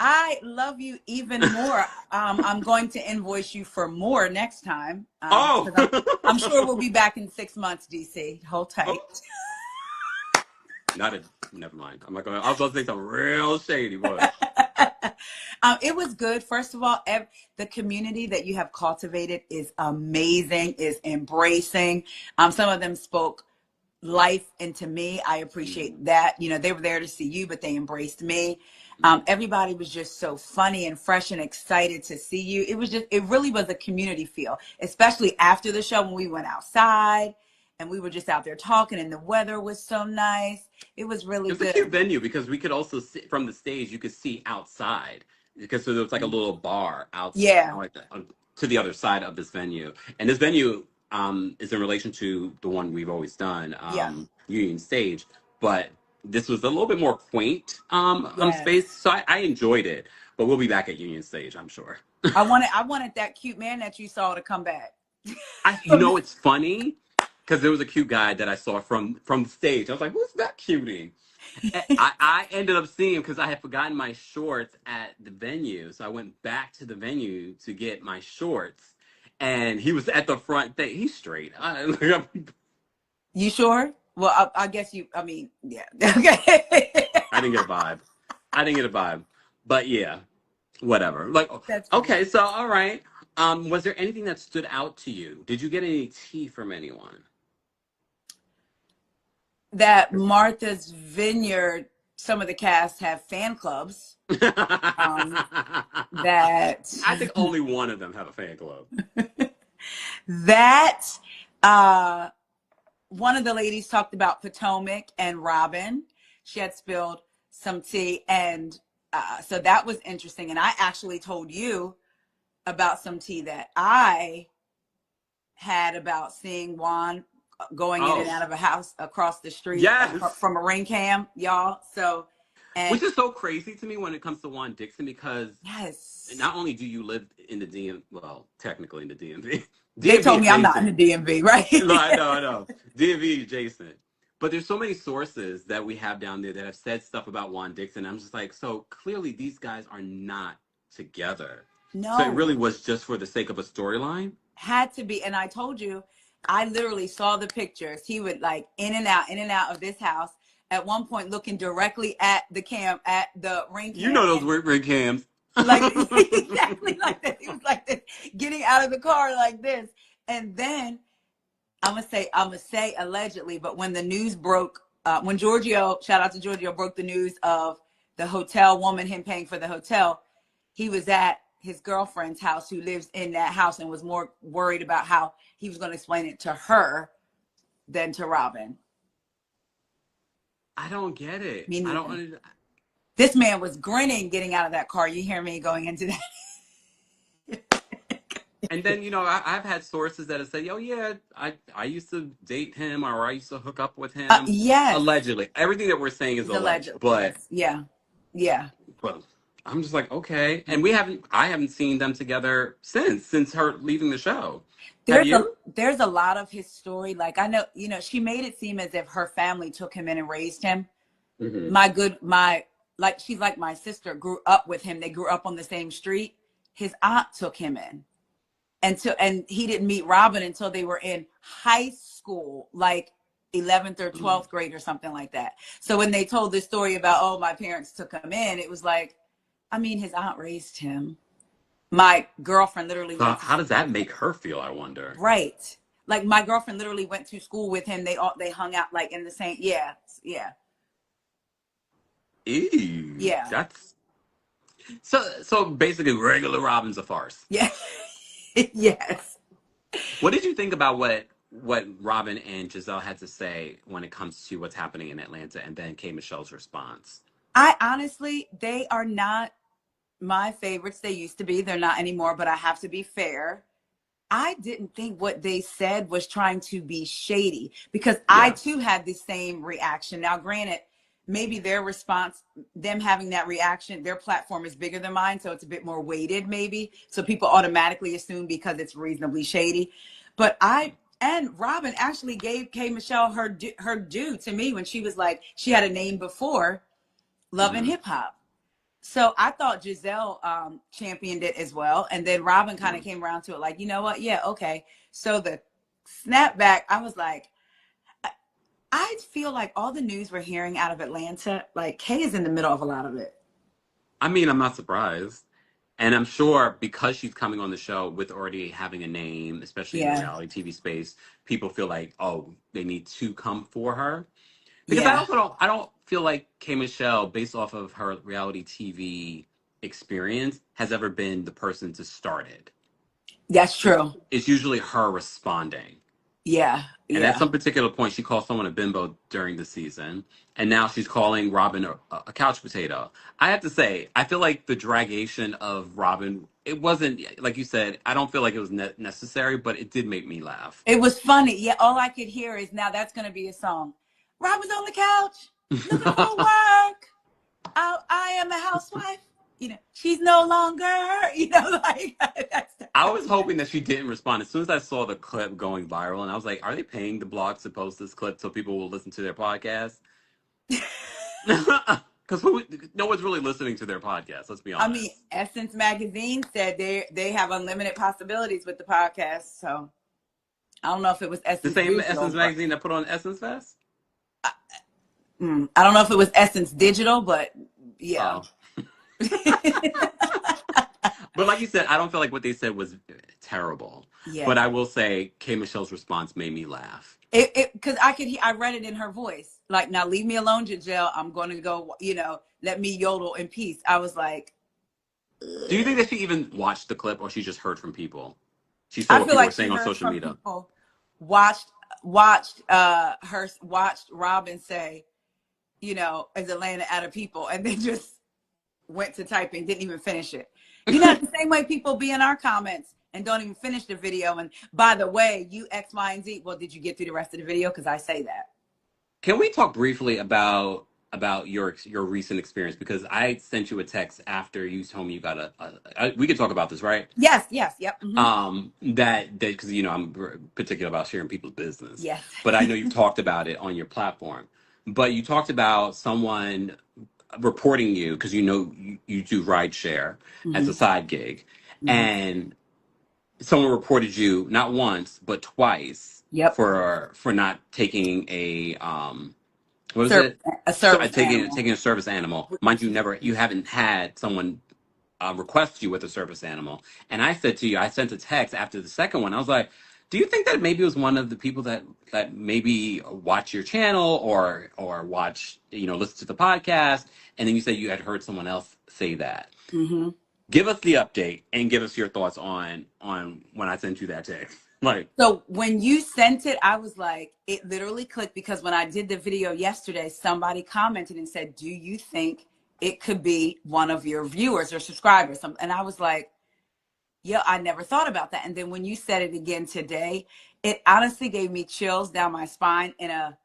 I love you even more. I'm going to invoice you for more next time. Oh! Because I'm sure we'll be back in 6 months, DC. Hold tight. Never mind. I'm not going to, I was going to say something real shady, but. It was good. First of all, the community that you have cultivated is amazing, is embracing. Some of them spoke life into me. I appreciate that. You know, they were there to see you, but they embraced me. Everybody was just so funny and fresh and excited to see you. It really was a community feel, especially after the show when we went outside and we were just out there talking and the weather was so nice. It was really It was a good. cute venue because we could also see from the stage, you could see outside because so there was like a little bar outside, Yeah. like to the other side of this venue. And this venue is in relation to the one we've always done, Yeah. Union Stage, but this was a little bit more quaint Yes. space. So I enjoyed it, but we'll be back at Union Stage, I'm sure. I wanted that cute man that you saw to come back. It's funny because there was a cute guy that I saw from the stage. I was like, who's that cutie? I ended up seeing him because I had forgotten my shorts at the venue. So I went back to the venue to get my shorts. And he was at the front thing. He's straight. You sure? Well, I guess yeah. Okay. I didn't get a vibe. But yeah, whatever. Like, That's okay, so all right. Was there anything that stood out to you? Did you get any tea from anyone? that Martha's Vineyard, some of the cast have fan clubs. That I think only one of them have a fan club. One of the ladies talked about Potomac and Robin. She had spilled some tea, and so that was interesting. And I actually told you about some tea that I had about seeing Juan going in and out of a house across the street from a ring cam, y'all. So, which is so crazy to me when it comes to Juan Dixon, because not only do you live in the technically in the DMV. They told me I'm not in the DMV, right? No, I know. DMV adjacent. But there's so many sources that we have down there that have said stuff about Juan Dixon. I'm just like, so clearly these guys are not together. No. So it really was just for the sake of a storyline? Had to be. And I told you, I literally saw the pictures. He would like in and out of this house. At one point, looking directly at the ring cam. You know those ring cams. Like exactly like this. He was like this, getting out of the car like this. And then I'm gonna say allegedly, but when the news broke, when Giorgio, shout out to Giorgio, broke the news of the hotel woman, him paying for the hotel, he was at his girlfriend's house who lives in that house and was more worried about how he was going to explain it to her than to Robin. I don't get it. I don't. This man was grinning getting out of that car. You hear me going into that. And then, I've had sources that have said, oh, yeah, I used to date him or I used to hook up with him. Yes. Allegedly. Everything that we're saying is alleged. But yes. Yeah. But I'm just like, okay. And I haven't seen them together since her leaving the show. There's a lot of his story. Like, I know, she made it seem as if her family took him in and raised him. Mm-hmm. She's like my sister, grew up with him. They grew up on the same street. His aunt took him in. And he didn't meet Robin until they were in high school, like 11th or 12th grade or something like that. So when they told this story about, oh, my parents took him in, it was like, I mean, his aunt raised him. My girlfriend literally how does that make her feel, I wonder? Right. Like my girlfriend literally went to school with him. They hung out like in the same, yeah. Ew. Yeah. That's so basically regular Robin's a farce. Yeah. Yes. What did you think about what Robin and Giselle had to say when it comes to what's happening in Atlanta, and then K Michelle's response? I honestly, they are not my favorites. They used to be. They're not anymore, but I have to be fair. I didn't think what they said was trying to be shady, because I Yeah. too had the same reaction. Now, granted, maybe their response, them having that reaction, their platform is bigger than mine, so it's a bit more weighted, maybe. So people automatically assume because it's reasonably shady. But and Robin actually gave K Michelle her due to me when she was like, she had a name before Love and Hmm. Hip Hop. So I thought Giselle championed it as well. And then Robin kind of came around to it like, you know what? Yeah, okay. So the snapback, I was like, I feel like all the news we're hearing out of Atlanta, like Kay is in the middle of a lot of it. I mean, I'm not surprised. And I'm sure because she's coming on the show with already having a name, especially in the Yeah. reality TV space, people feel like, oh, they need to come for her. Because Yeah. I don't feel like K Michelle, based off of her reality TV experience, has ever been the person to start it. That's It's true. it's usually her responding. Yeah. And at Yeah. some particular point, she called someone a bimbo during the season, and now she's calling Robin a couch potato. I have to say, I feel like the dragation of Robin, it wasn't, like you said, I don't feel like it was necessary, but it did make me laugh. It was funny. Yeah. All I could hear is, now that's going to be a song. Robin's on the couch looking for work. I am a housewife. You know, she's no longer, you know, like that's I was hoping that she didn't respond as soon as I saw the clip going viral, and I was like, "Are they paying the blog to post this clip so people will listen to their podcast?" Because no one's really listening to their podcast. Let's be I mean, honest. Essence Magazine said they have unlimited possibilities with the podcast. So I don't know if it was The Essence same Digital, Essence but magazine that put on Essence Fest. I don't know if it was Essence Digital, but yeah. Oh, but like you said, I don't feel like what they said was terrible. Yeah. But I will say, K Michelle's response made me laugh. Because I read it in her voice. Like, now leave me alone, Giselle. I'm going to go, you know, let me yodel in peace. I was like, Do you think ugh. that she even watched the clip, or she just heard from people? She saw I what feel people were like she saying on heard social from media. people, watched Robin say, you know, is Atlanta out of people, and then just went to typing, didn't even finish it. You know, the same way people be in our comments and don't even finish the video. And by the way, you X, Y, and Z. Well, did you get through the rest of the video? Because I say that. Can we talk briefly about your recent experience? Because I sent you a text after you told me you got we could talk about this, right? Yes, yes, yep. Mm-hmm. That because you know I'm particular about sharing people's business, Yes. but I know you've talked about it on your platform. But you talked about someone reporting you because you know you do ride share as Mm-hmm. a side gig, Mm-hmm. and someone reported you not once but twice Yep. for not taking a what was Service, it? a service Taking animal. a service animal. Mind you, you haven't had someone request you with a service animal. And I said to you, I sent a text after the second one. I was like, do you think that maybe it was one of the people that maybe watch your channel or watch, you know, listen to the podcast? And then you said you had heard someone else say that. Mm-hmm. Give us the update and give us your thoughts on when I sent you that text. Like, So when you sent it, I was like, it literally clicked, because when I did the video yesterday, somebody commented and said, do you think it could be one of your viewers or subscribers? And I was like, yeah, I never thought about that. And then when you said it again today, it honestly gave me chills down my spine in a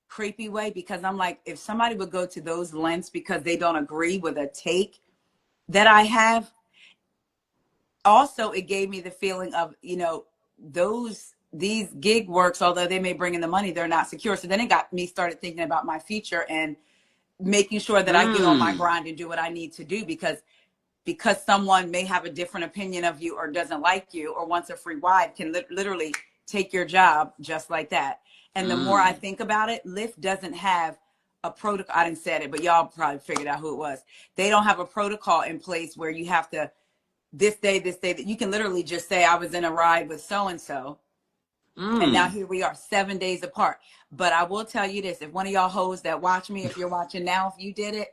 creepy way, because I'm like, if somebody would go to those lengths because they don't agree with a take that I have, also it gave me the feeling of, you know, these gig works, although they may bring in the money, they're not secure. So then it got me started thinking about my future and making sure that I get on my mm, grind and do what I need to do, because someone may have a different opinion of you or doesn't like you or wants a free ride can literally take your job just like that. And the more I mm, think about it, Lyft doesn't have a protocol. I didn't say it, but y'all probably figured out who it was. They don't have a protocol in place where you have to this day, that you can literally just say, I was in a ride with so-and-so. And now mm. here we are 7 days apart. But I will tell you this, if one of y'all hoes that watch me, if you're watching now, if you did it,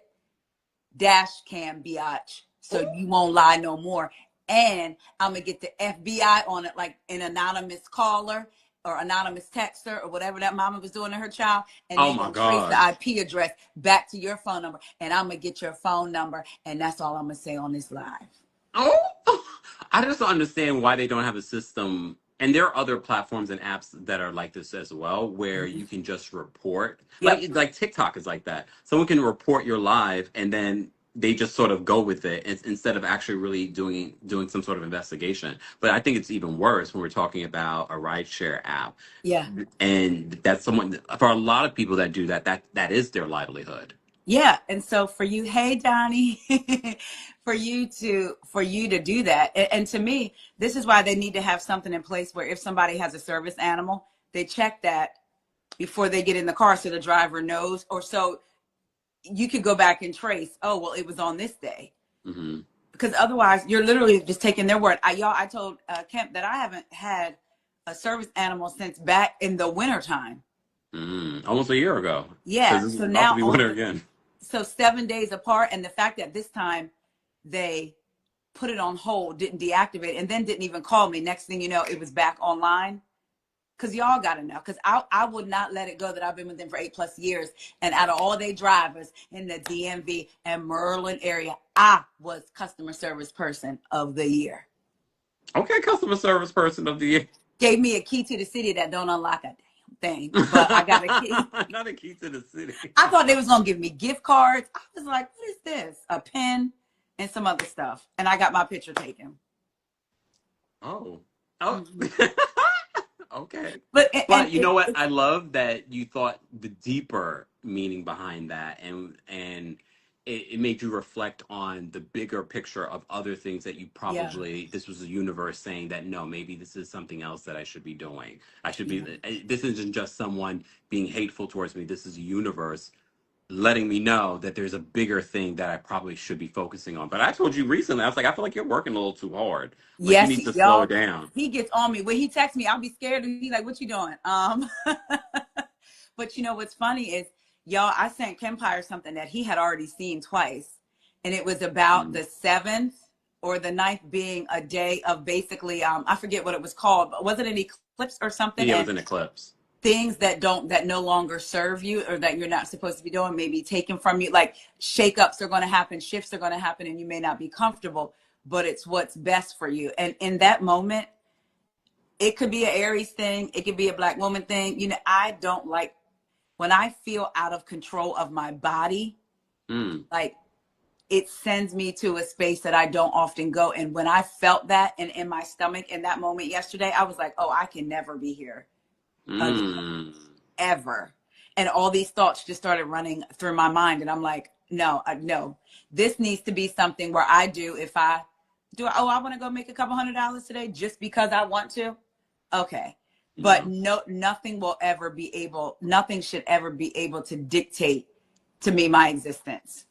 dash cam biatch. So you won't lie no more. and I'm gonna get the FBI on it, like an anonymous caller or anonymous texter or whatever that mama was doing to her child, and Oh they're my gonna trace the gosh. IP address back to your phone number, and I'm gonna get your phone number, and that's all I'm gonna say on this live. Oh, I just don't understand why they don't have a system. And there are other platforms and apps that are like this as well, where Mm-hmm. you can just report. Yep. Like TikTok is like that. Someone can report your live, and then they just sort of go with it instead of actually really doing some sort of investigation. But I think it's even worse when we're talking about a rideshare app, Yeah. and that's someone for a lot of people that do that. That is their livelihood. Yeah. And so for you, hey Donnie, for you to do that. And to me, this is why they need to have something in place where if somebody has a service animal, they check that before they get in the car so the driver knows, or so you could go back and trace, oh, well, it was on this day. Hmm. Because otherwise you're literally just taking their word. I told Kemp that I haven't had a service animal since back in the wintertime. Almost a year ago, Yeah. because it's So about to now be on winter the, again. so 7 days apart, and the fact that this time they put it on hold, didn't deactivate, and then didn't even call me. Next thing you know, it was back online. Because y'all got to know, because I would not let it go that I've been with them for 8+ years. And out of all they drivers in the DMV and Maryland area, I was customer service person of the year. Okay, customer service person of the year. Gave me a key to the city that don't unlock a damn thing, but I got a key. Not a key to the city. I thought they was going to give me gift cards. I was like, what is this? A pen and some other stuff. And I got my picture taken. Oh. Oh. Mm-hmm. Okay. But But you know what? I love that you thought the deeper meaning behind that, and it made you reflect on the bigger picture of other things that you yeah, probably, this was a universe saying that no, maybe this is something else that I should be doing. I should yeah. be, this isn't just someone being hateful towards me. This is a universe letting me know that there's a bigger thing that I probably should be focusing on. But I told you recently, I was like, I feel like you're working a little too hard. Like you Yes, need to slow y'all. down. He gets on me when he texts me. I'll be scared. He's like, "What you doing?" But you know what's funny is, y'all, I sent Kempire something that he had already seen twice, and it was about Mm. the 7th or the 9th being a day of basically, I forget what it was called, but was it an eclipse or something? Yeah, it was And an eclipse. things that no longer serve you or that you're not supposed to be doing may be taken from you. Like shakeups are going to happen, shifts are going to happen, and you may not be comfortable, but it's what's best for you. And in that moment, it could be an Aries thing, it could be a Black woman thing. You know, I don't like when I feel out of control of my body, Mm. like it sends me to a space that I don't often go. And when I felt that and in my stomach in that moment yesterday, I was like, oh, I can never be here again, Mm. ever. And all these thoughts just started running through my mind. And I'm like, no, no, this needs to be something where I do, if I do, oh, I want to go make a couple $100 today just because I want to. Okay. But No. no, nothing should ever be able to dictate to me my existence.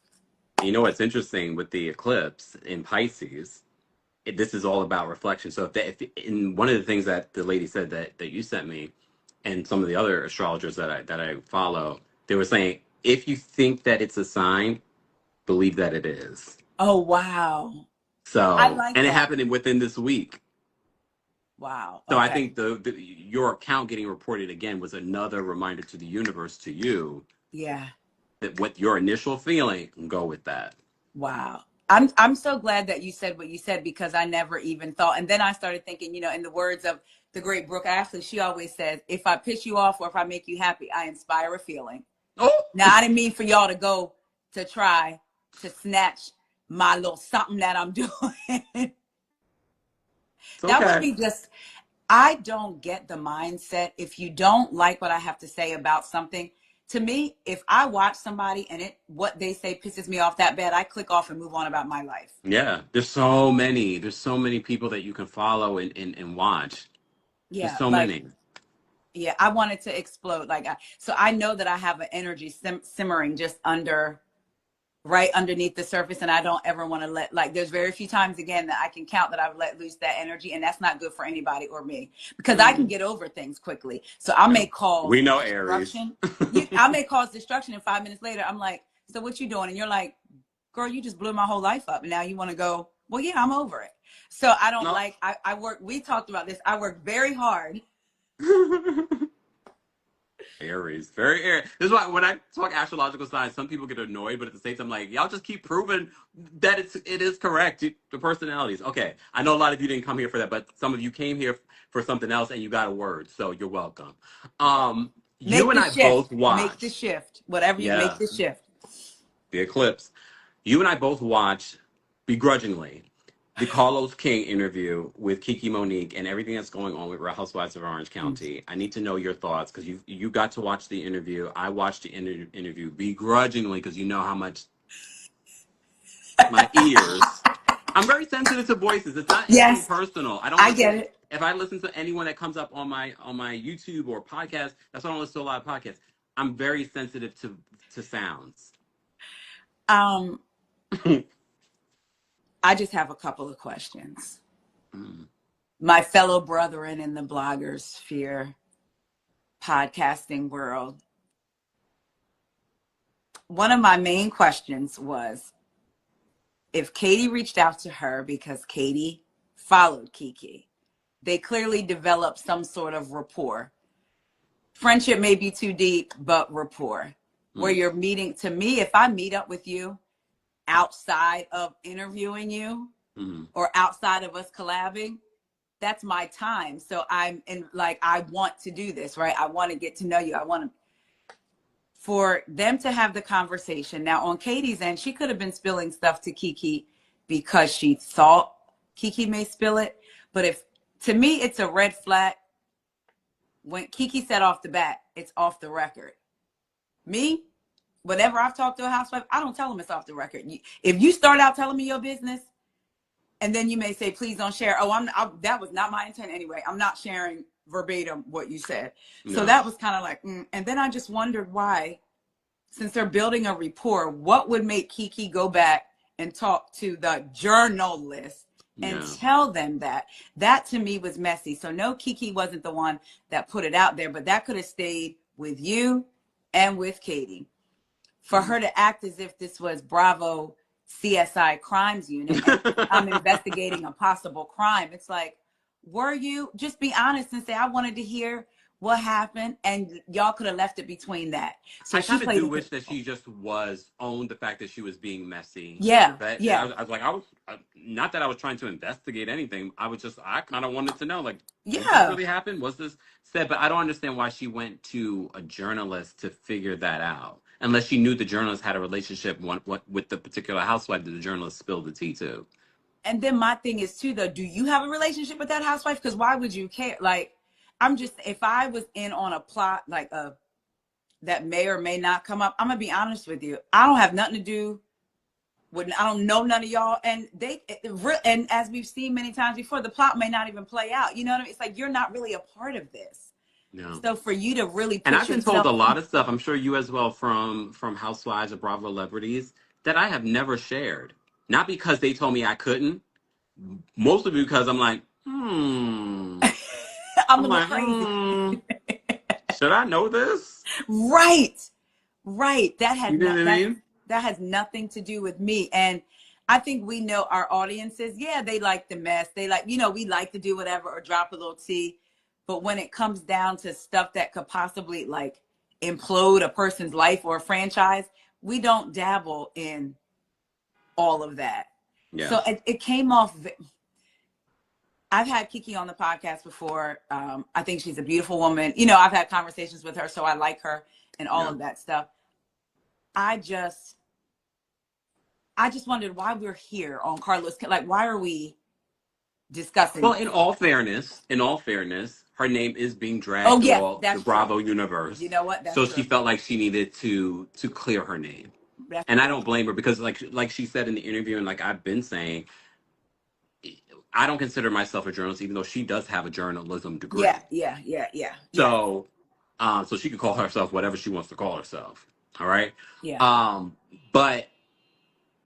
You know what's interesting with the eclipse in Pisces? This is all about reflection. So if in one of the things that the lady said that you sent me, and some of the other astrologers that I follow, they were saying if you think that it's a sign, believe that it is. Oh, wow. I So, like and it that. happened within this week. Wow. So I Okay. think your account getting reported again was another reminder to the universe, to you, Yeah. that what your initial feeling, go with that. Wow. I'm so glad that you said what you said, because I never even thought. And then I started thinking, you know, in the words of the great Brooke Ashley, she always says, if I piss you off or if I make you happy, I inspire a feeling. Oh, Now, I didn't mean for y'all to go to try to snatch my little something that I'm doing. it's That would okay. be just, I don't get the mindset. If you don't like what I have to say about something, to me, if I watch somebody and what they say pisses me off that bad, I click off and move on about my life. Yeah, there's so many people that you can follow and watch. There's Yeah, so like, many. yeah, I wanted to explode. Like, so I know that I have an energy simmering just right underneath the surface, and I don't ever want to let, like, there's very few times again that I can count that I've let loose that energy, and that's not good for anybody or me, because I can Mm. get over things quickly. So I may We cause know Aries. destruction. I may cause destruction, and 5 minutes later I'm like, so what you doing? And you're like, girl, you just blew my whole life up, and now you want to go Well, yeah, I'm over it. So I don't No. like, I work, we talked about this. I work very hard. Aries, very Aries. This is why when I talk astrological signs, some people get annoyed, but at the same time, like, y'all just keep proving that it is correct. The personalities. Okay, I know a lot of you didn't come here for that, but some of you came here for something else, and you got a word, so you're welcome. You Make and the I both shift. Make the watched. shift. Whatever you make Yeah, the shift. the eclipse. You and I both watched begrudgingly the Carlos King interview with Kiki Monique and everything that's going on with Real Housewives of Orange County. I need to know your thoughts because you got to watch the interview. I watched the interview begrudgingly because you know how much my ears. I'm very sensitive to voices. It's not anything Yes, personal. I don't I get listen. it. If I listen to anyone that comes up on my YouTube or podcast, that's why I don't listen to a lot of podcasts. I'm very sensitive to sounds. Um, I just have a couple of questions. My fellow brethren in the bloggers sphere, podcasting world. One of my main questions was if Katie reached out to her because Katie followed Kiki, they clearly developed some sort of rapport. Friendship may be too deep, but rapport. Where you're meeting, to me, if I meet up with you outside of interviewing you or outside of us collabing, that's my time. So I'm in, like, I want to do this, right? I want to get to know you. I want to, for them to have the conversation. Now on Katie's end, she could have been spilling stuff to Kiki because she thought Kiki may spill it. But if, to me, it's a red flag. When Kiki said off the bat, it's off the record. Me, whenever I've talked to a housewife, I don't tell them it's off the record. If you start out telling me your business, and then you may say, please don't share. Oh, that was not my intent anyway. I'm not sharing verbatim what you said. No. So that was kind of like, And then I just wondered why, since they're building a rapport, what would make Kiki go back and talk to the journalist and tell them that? That to me was messy. So no, Kiki wasn't the one that put it out there, but that could have stayed with you and with Katie. For her to act as if this was Bravo CSI Crimes Unit and I'm investigating a possible crime. It's like, were you? Just be honest and say, I wanted to hear what happened, and y'all could have left it between that. So I she kind of do played wish that she just owned the fact that she was being messy. Yeah, That yeah. I was not that I was trying to investigate anything. I kind of wanted to know, like, did this really happen? Was this said? But I don't understand why she went to a journalist to figure that out, unless she knew the journalist had a relationship with the particular housewife that the journalist spilled the tea to. And then my thing is too, though, do you have a relationship with that housewife? Because why would you care? Like, I'm just, if I was in on a plot like that may or may not come up, I'm gonna be honest with you. I don't have nothing to do with, I don't know none of y'all, and and as we've seen many times before, the plot may not even play out. You know what I mean? It's like you're not really a part of this. No. So for you to really put and I've been told a yourself lot of stuff. I'm sure you as well from Housewives or Bravo celebrities that I have never shared. Not because they told me I couldn't, mostly because I'm like, I'm I'm a little like, crazy. Should I know this? Right. That had You know what I mean? that has nothing to do with me. And I think we know our audiences. Yeah, they like the mess. They like, we like to do whatever or drop a little tea. But when it comes down to stuff that could possibly like implode a person's life or a franchise, we don't dabble in all of that. Yeah. So it came off. I've had Kiki on the podcast before. I think she's a beautiful woman. I've had conversations with her, so I like her and all of that stuff. I just wondered why we're here on Carlos. Like, why are we discussing? Well, in all fairness, her name is being dragged through all the Bravo universe. You know what? That's so true. She felt like she needed to clear her name. And I don't blame her because like she said in the interview, and like I've been saying, I don't consider myself a journalist, even though she does have a journalism degree. Yeah. So, so she could call herself whatever she wants to call herself. All right. Yeah. But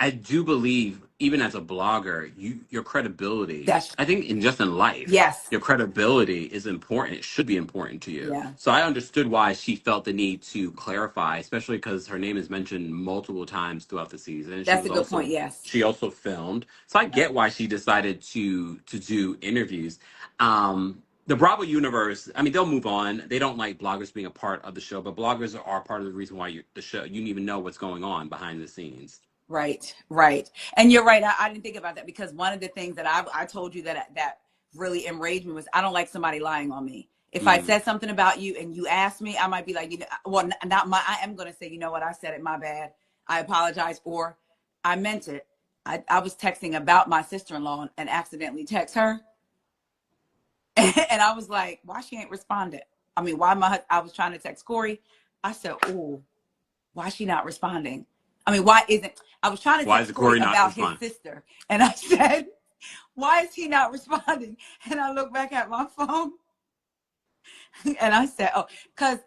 I do believe, even as a blogger, your credibility, That's I think just in life, yes. your credibility is important. It should be important to you. Yeah. So I understood why she felt the need to clarify, especially because her name is mentioned multiple times throughout the season. That's a good point. Yes. She also filmed. So I get why she decided to do interviews. The Bravo universe, I mean, they'll move on. They don't like bloggers being a part of the show, but bloggers are part of the reason why the show, you don't even know what's going on behind the scenes. Right, right. And you're right. I didn't think about that because one of the things that I told you that really enraged me was I don't like somebody lying on me. If I said something about you and you asked me, I might be like, well, not my, I am going to say, you know what, I said it, my bad. I apologize, or I meant it. I was texting about my sister-in-law and accidentally text her. And I was like, why she ain't responded? I mean, I was trying to text Corey. I said, oh, why she not responding? I mean, why I was trying to text Corey about his sister. And I said, why is he not responding? And I look back at my phone and I said, oh, because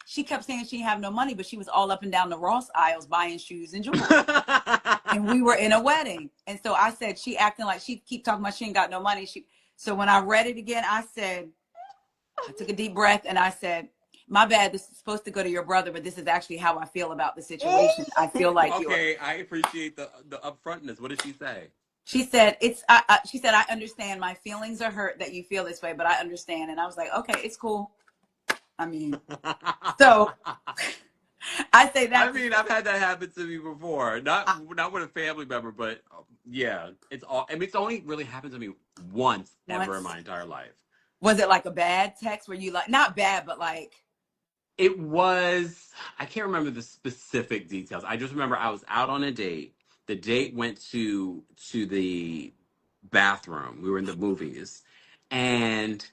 she kept saying she didn't have no money, but she was all up and down the Ross aisles buying shoes and jewelry. And we were in a wedding. And so I said, she acting like she keep talking about she ain't got no money. So when I read it again, I took a deep breath and I said, my bad, this is supposed to go to your brother, but this is actually how I feel about the situation. I feel like I appreciate the upfrontness. What did she say? She said, she said, I understand. My feelings are hurt that you feel this way, but I understand. And I was like, okay, it's cool. I mean, so I say that. I mean, I've had that happen to me before. Not with a family member, but yeah, it's only really happened to me once ever in my entire life. Was it like a bad text where you like, not bad, but like? It was, I can't remember the specific details. I just remember I was out on a date. The date went to the bathroom. We were in the movies. And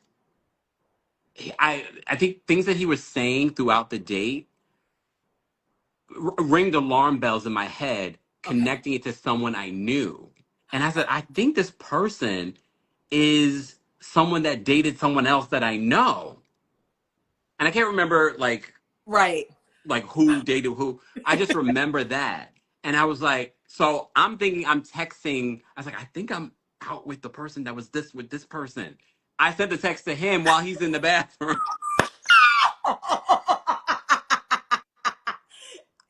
I think things that he was saying throughout the date ringed alarm bells in my head, connecting it to someone I knew. And I said, I think this person is someone that dated someone else that I know. And I can't remember like who dated who. I just remember that. And I was like, so I'm thinking I'm texting. I was like, I think I'm out with the person that was with this person. I sent the text to him while he's in the bathroom.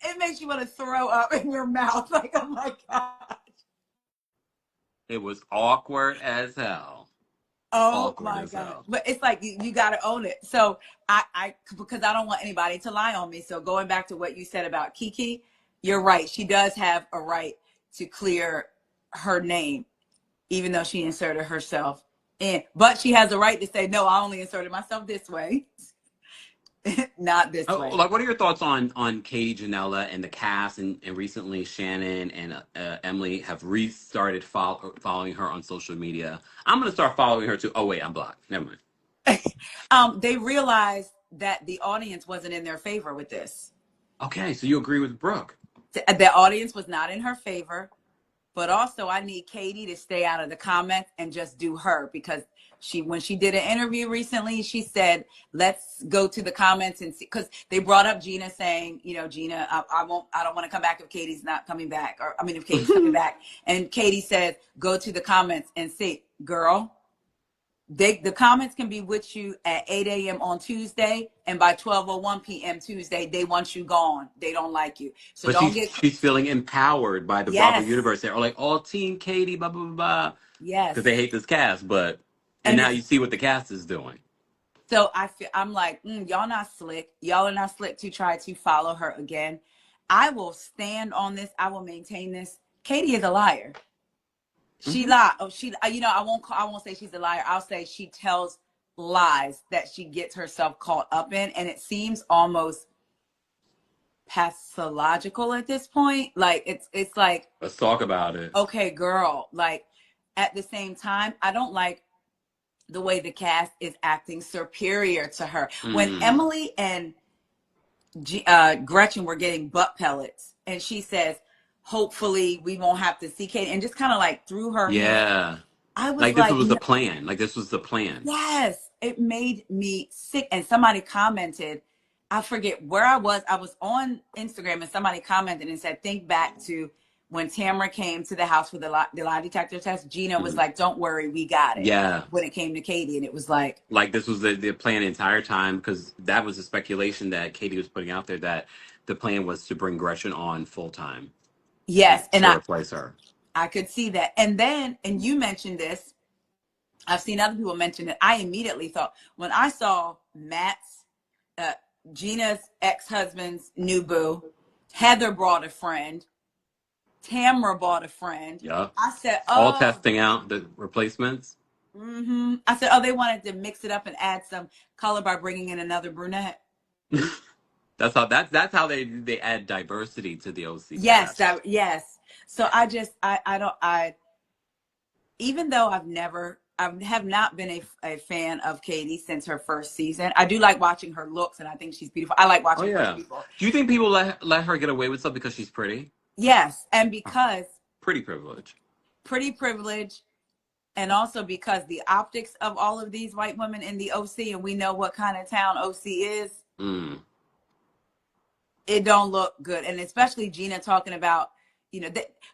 It makes you want to throw up in your mouth. Like, oh my God. It was awkward as hell. Oh my God. But it's like, you got to own it. So because I don't want anybody to lie on me. So going back to what you said about Kiki, you're right. She does have a right to clear her name, even though she inserted herself in. But she has a right to say, no, I only inserted myself this way. Not this way. Like, what are your thoughts on Katie, Janella, and the cast? And recently, Shannon and Emily have restarted following her on social media. I'm going to start following her too. Oh, wait, I'm blocked. Never mind. They realized that the audience wasn't in their favor with this. Okay, so you agree with Brooke. The audience was not in her favor. But also, I need Katie to stay out of the comments and just do her, because when she did an interview recently, she said, let's go to the comments and see, because they brought up Gina saying, Gina, I don't want to come back if Katie's not coming back, or if Katie's coming back. And Katie said, go to the comments and see, girl, the comments can be with you at 8 a.m. on Tuesday, and by 12:01 p.m. Tuesday, they want you gone. They don't like you. So but she's feeling empowered by the Bravo universe. They're like, all team Katie, blah, blah, blah, blah. Yes. Because they hate this cast, and now you see what the cast is doing. So I'm like, y'all not slick. Y'all are not slick to try to follow her again. I will stand on this. I will maintain this. Katie is a liar. She lied. Oh, I won't say she's a liar. I'll say she tells lies that she gets herself caught up in. And it seems almost pathological at this point. Like, it's like, let's talk about it. Okay, girl. Like, at the same time, I don't like the way the cast is acting superior to her. When Emily and Gretchen were getting butt pellets, and she says, hopefully we won't have to see Katie, and just kind of like threw her hand. I was like, this was the plan. Like, this was the plan. Yes. It made me sick. And somebody commented, I forget where I was on Instagram, and somebody commented and said, think back to when Tamara came to the house for the lie detector test, Gina was like, "Don't worry, we got it." Yeah. When it came to Katie, and it was like This was the plan the entire time, because that was the speculation that Katie was putting out there, that the plan was to bring Gretchen on full time yes, and to replace her. I could see that. And then, and you mentioned this, I've seen other people mention it. I immediately thought, when I saw Matt's, Gina's ex-husband's new boo, Heather brought a friend, Tamara brought a friend. Yeah. I said, All oh. testing out the replacements. I said, oh, they wanted to mix it up and add some color by bringing in another brunette. That's how they add diversity to the OC. Yes, yes. So I even though I have not been a fan of Katie since her first season. I do like watching her looks, and I think she's beautiful. I like watching pretty people. Do you think people let her get away with stuff because she's pretty? Yes, and because pretty privilege, and also because the optics of all of these white women in the OC, and we know what kind of town OC is. It don't look good, and especially Gina talking about,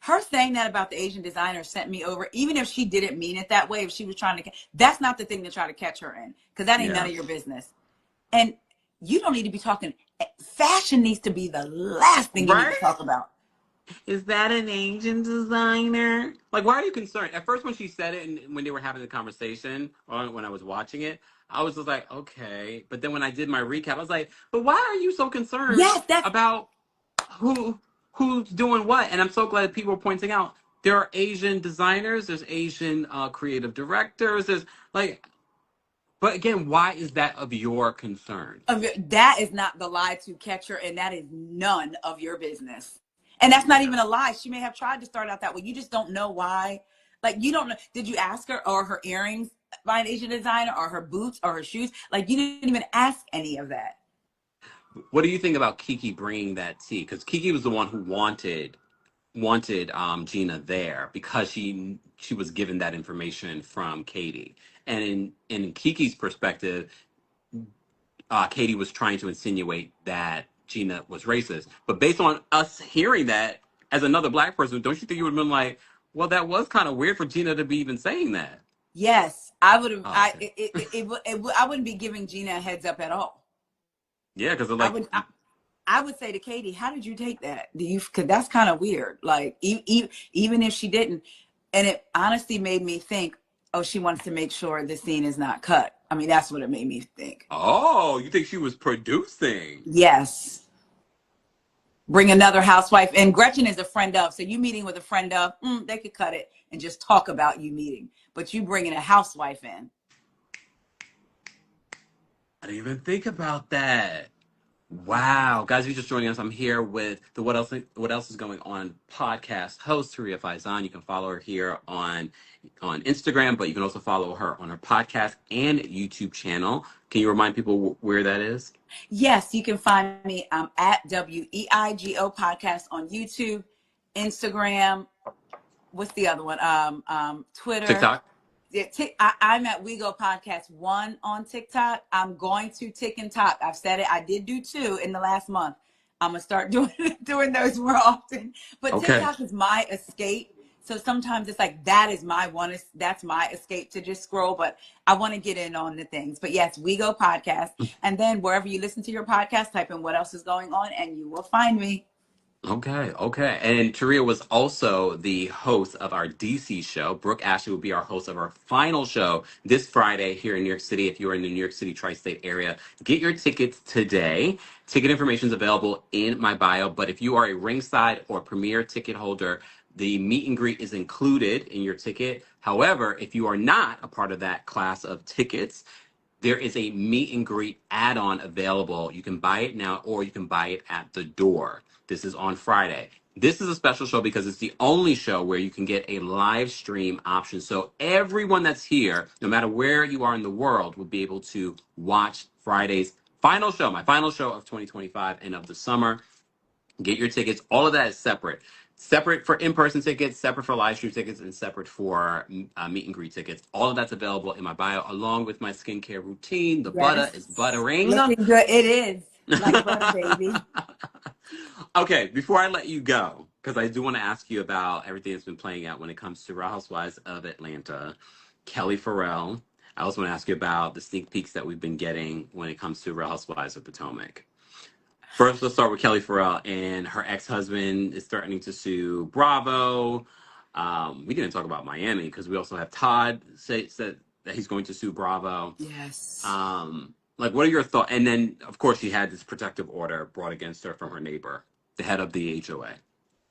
her saying that about the Asian designer sent me over. Even if she didn't mean it that way, if she was trying to, that's not the thing to try to catch her in, because that ain't none of your business. And you don't need to be talking. Fashion needs to be the last thing you need to talk about. Is that an Asian designer? Like, why are you concerned? At first, when she said it, and when they were having the conversation, or when I was watching it, I was just like, okay. But then when I did my recap, I was like, but why are you so concerned about who's doing what? And I'm so glad people are pointing out there are Asian designers, there's Asian creative directors, there's like, but again, why is that of your concern? That is not the lie to catch her, and that is none of your business. And that's not even a lie. She may have tried to start out that way. You just don't know why. Like, you don't know. Did you ask her, or her earrings by an Asian designer, or her boots, or her shoes? Like, you didn't even ask any of that. What do you think about Kiki bringing that tea? Because Kiki was the one who wanted Gina there, because she was given that information from Katie. And in Kiki's perspective, Katie was trying to insinuate that Gina was racist. But based on us hearing that, as another black person, don't you think you would have been like, well, that was kind of weird for Gina to be even saying that? Yes, I would have. I wouldn't be giving Gina a heads up at all. Yeah, because I would say to Katie, how did you take that? Because that's kind of weird. Like, even if she didn't, and it honestly made me think, oh, she wants to make sure the scene is not cut. I mean, that's what it made me think. Oh, you think she was producing? Yes. Bring another housewife. And Gretchen is a friend of. So you meeting with a friend of, they could cut it and just talk about you meeting. But you bringing a housewife in. I didn't even think about that. Wow. Guys, if you're just joining us, I'm here with the What Else Is Going On podcast host, Taria Faison. You can follow her here on Instagram, but you can also follow her on her podcast and YouTube channel. Can you remind people where that is? Yes, you can find me at WEIGO podcast on YouTube, Instagram. What's the other one? Twitter. TikTok. I'm at WeGo Podcast 1 on TikTok. I'm going to Tick and Talk. I've said it. I did do 2 in the last month. I'm gonna start doing those more often. But TikTok is my escape. So sometimes it's like that's my escape to just scroll. But I want to get in on the things. But yes, WeGo Podcast, and then wherever you listen to your podcast, type in What Else Is Going On, and you will find me. Okay. And Taria was also the host of our DC show. Brooke Ashley will be our host of our final show this Friday here in New York City. If you're in the New York City tri-state area, get your tickets today. Ticket information is available in my bio. But if you are a ringside or premier ticket holder, the meet and greet is included in your ticket. However, if you are not a part of that class of tickets, there is a meet and greet add-on available. You can buy it now, or you can buy it at the door. This is on Friday. This is a special show because it's the only show where you can get a live stream option. So everyone that's here, no matter where you are in the world, will be able to watch Friday's final show, my final show of 2025 and of the summer. Get your tickets. All of that is separate. Separate for in-person tickets, separate for live stream tickets, and separate for meet and greet tickets. All of that's available in my bio, along with my skincare routine. The butter is buttering. Looking good. It is. Like butter, baby. Okay, before I let you go, because I do want to ask you about everything that's been playing out when it comes to Real Housewives of Atlanta, Kelly Farrell. I also want to ask you about the sneak peeks that we've been getting when it comes to Real Housewives of Potomac. First, let's start with Kelly Farrell, and her ex-husband is threatening to sue Bravo. We didn't talk about Miami because we also have Todd said that he's going to sue Bravo. Yes. Like, what are your thoughts? And then, of course, she had this protective order brought against her from her neighbor, the head of the HOA.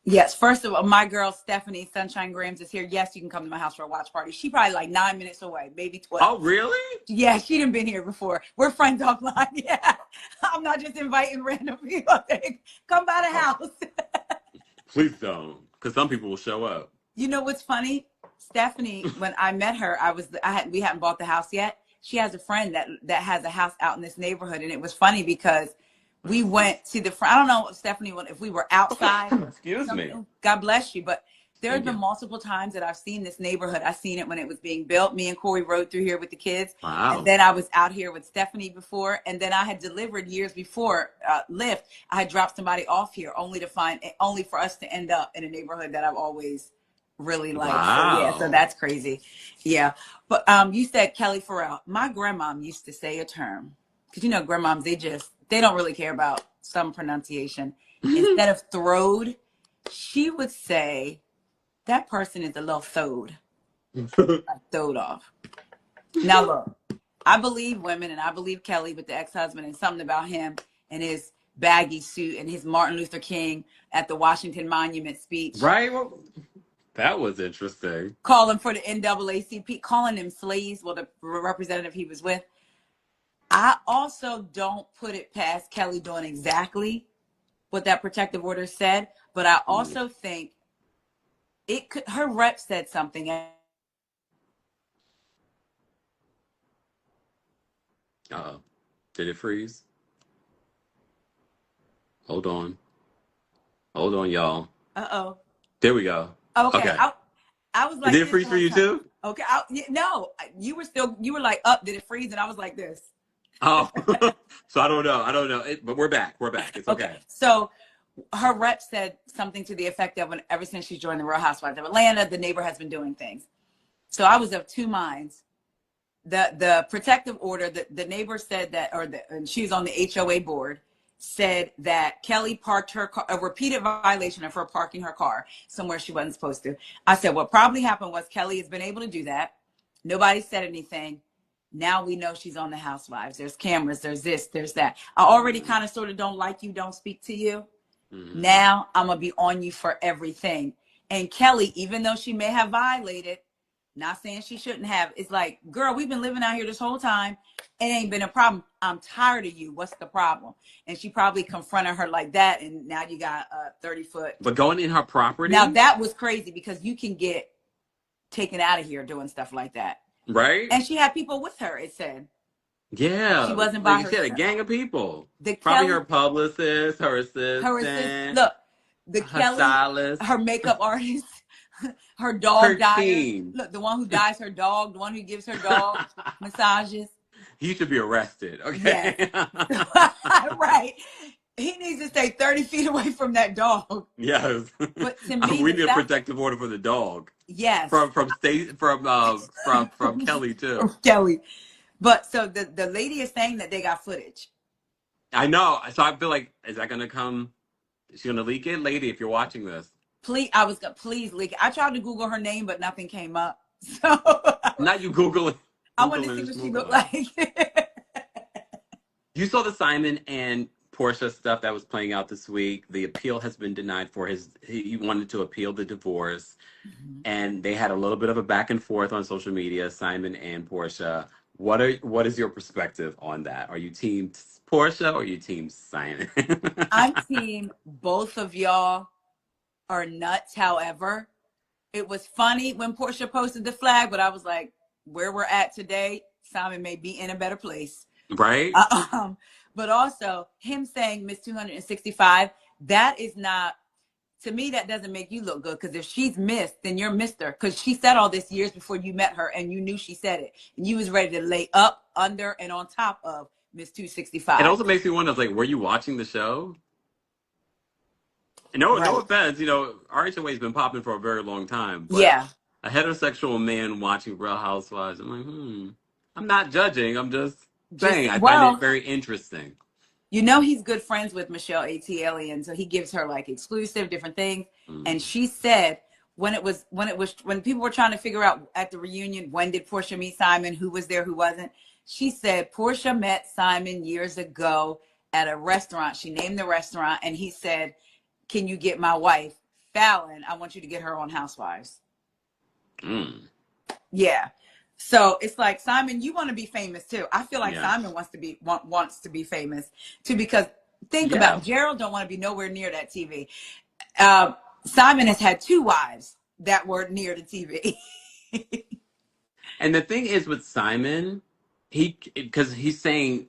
Yes. First of all, my girl Stephanie Sunshine Grams is here. Yes, you can come to my house for a watch party. She probably like 9 minutes away, maybe 12. Oh, really? Yeah, she done been here before. We're friends offline. Yeah, I'm not just inviting random people. Come by the house. Please don't, because some people will show up. You know what's funny? Stephanie, when I met her, we hadn't bought the house yet. She has a friend that has a house out in this neighborhood, and it was funny because we went to the front. I don't know, Stephanie, if we were outside. Excuse me. God bless you, but there's Thank been you. multiple times that I've seen this neighborhood. I seen it when it was being built. Me and Corey rode through here with the kids. Wow. And then I was out here with Stephanie before. And then I had delivered years before Lyft. I had dropped somebody off here only for us to end up in a neighborhood that I've always really liked. Wow. So, yeah, so that's crazy. Yeah. But you said Kelly Farrell. My grandmom used to say a term, because you know, grandmoms, they don't really care about some pronunciation. Instead of throwed, she would say, that person is a little throwed. Like throwed off. Now look, I believe women and I believe Kelly with the ex-husband and something about him and his baggy suit and his Martin Luther King at the Washington Monument speech. Right? Well, that was interesting. Calling for the NAACP, calling them slaves, well, the representative he was with. I also don't put it past Kelly doing exactly what that protective order said, but I also think her rep said something. Uh-oh. Did it freeze? Hold on, y'all. Uh-oh. There we go. Okay. I was like, did it freeze for you too? Okay. No, you were like, up, did it freeze? And I was like this. Oh, so I don't know. But we're back. It's okay. So her rep said something to the effect of, ever since she joined the Real Housewives of Atlanta, the neighbor has been doing things. So I was of two minds. The protective order, the neighbor said that, and she was on the HOA board, said that Kelly parked her car, a repeated violation of her parking her car somewhere she wasn't supposed to. I said, what probably happened was Kelly has been able to do that. Nobody said anything. Now we know she's on the Housewives. There's cameras, there's this, there's that. I already kind of sort of don't like you, don't speak to you. Mm-hmm. Now I'm going to be on you for everything. And Kelly, even though she may have violated, not saying she shouldn't have, it's like, girl, we've been living out here this whole time. It ain't been a problem. I'm tired of you. What's the problem? And she probably confronted her like that. And now you got a 30-foot. But going in her property? Now that was crazy because you can get taken out of here doing stuff like that. Right? And she had people with her, it said. Yeah. She wasn't by herself. She had a gang of people. Probably Kelly, her publicist, her assistant. Look, her Kelly, stylist. Her makeup artist, her dog dyer. Look, the one who dyes her dog, the one who gives her dog massages. He should be arrested, okay? Yes. Right. He needs to stay 30 feet away from that dog. Yes. But to me, we need a protective order for the dog. Yes. From Kelly too. From Kelly. But so the lady is saying that they got footage. I know. So I feel like, is that gonna come? Is she gonna leak it? Lady, if you're watching this. Please leak it. I tried to Google her name, but nothing came up. So not you Googling. I wanted to see what she looked like. You saw the Simon and Portia stuff that was playing out this week. The appeal has been denied for he wanted to appeal the divorce. Mm-hmm. And they had a little bit of a back and forth on social media, Simon and Portia. What is your perspective on that? Are you team Portia or are you team Simon? I'm team both of y'all are nuts. However, it was funny when Portia posted the flag, but I was like, where we're at today, Simon may be in a better place. Right. But also him saying Miss 265, that is not, to me, that doesn't make you look good. Because if she's missed, then you're Mr. Because she said all this years before you met her and you knew she said it. And you was ready to lay up, under, and on top of Miss 265. It also makes me wonder, like, were you watching the show? No Right. offense. RHOA has been popping for a very long time, but Yeah. a heterosexual man watching Real Housewives, I'm like, I'm not judging. I'm just Just saying I find it well, very interesting. he's good friends with Michelle AT Alien, so he gives her like exclusive different things. And Mm. she said when people were trying to figure out at the reunion, when did Portia meet Simon, who was there, who wasn't, she said Portia met Simon years ago at a restaurant. She named the restaurant, and he said, "Can you get my wife Fallon? I want you to get her on Housewives." Mm. Yeah. So it's like, Simon, you want to be famous too. I feel like Yes. Simon wants to be famous too, because think about Yeah. it, Gerald don't want to be nowhere near that TV. Simon has had 2 wives that were near the TV. And the thing is with Simon, because he's saying,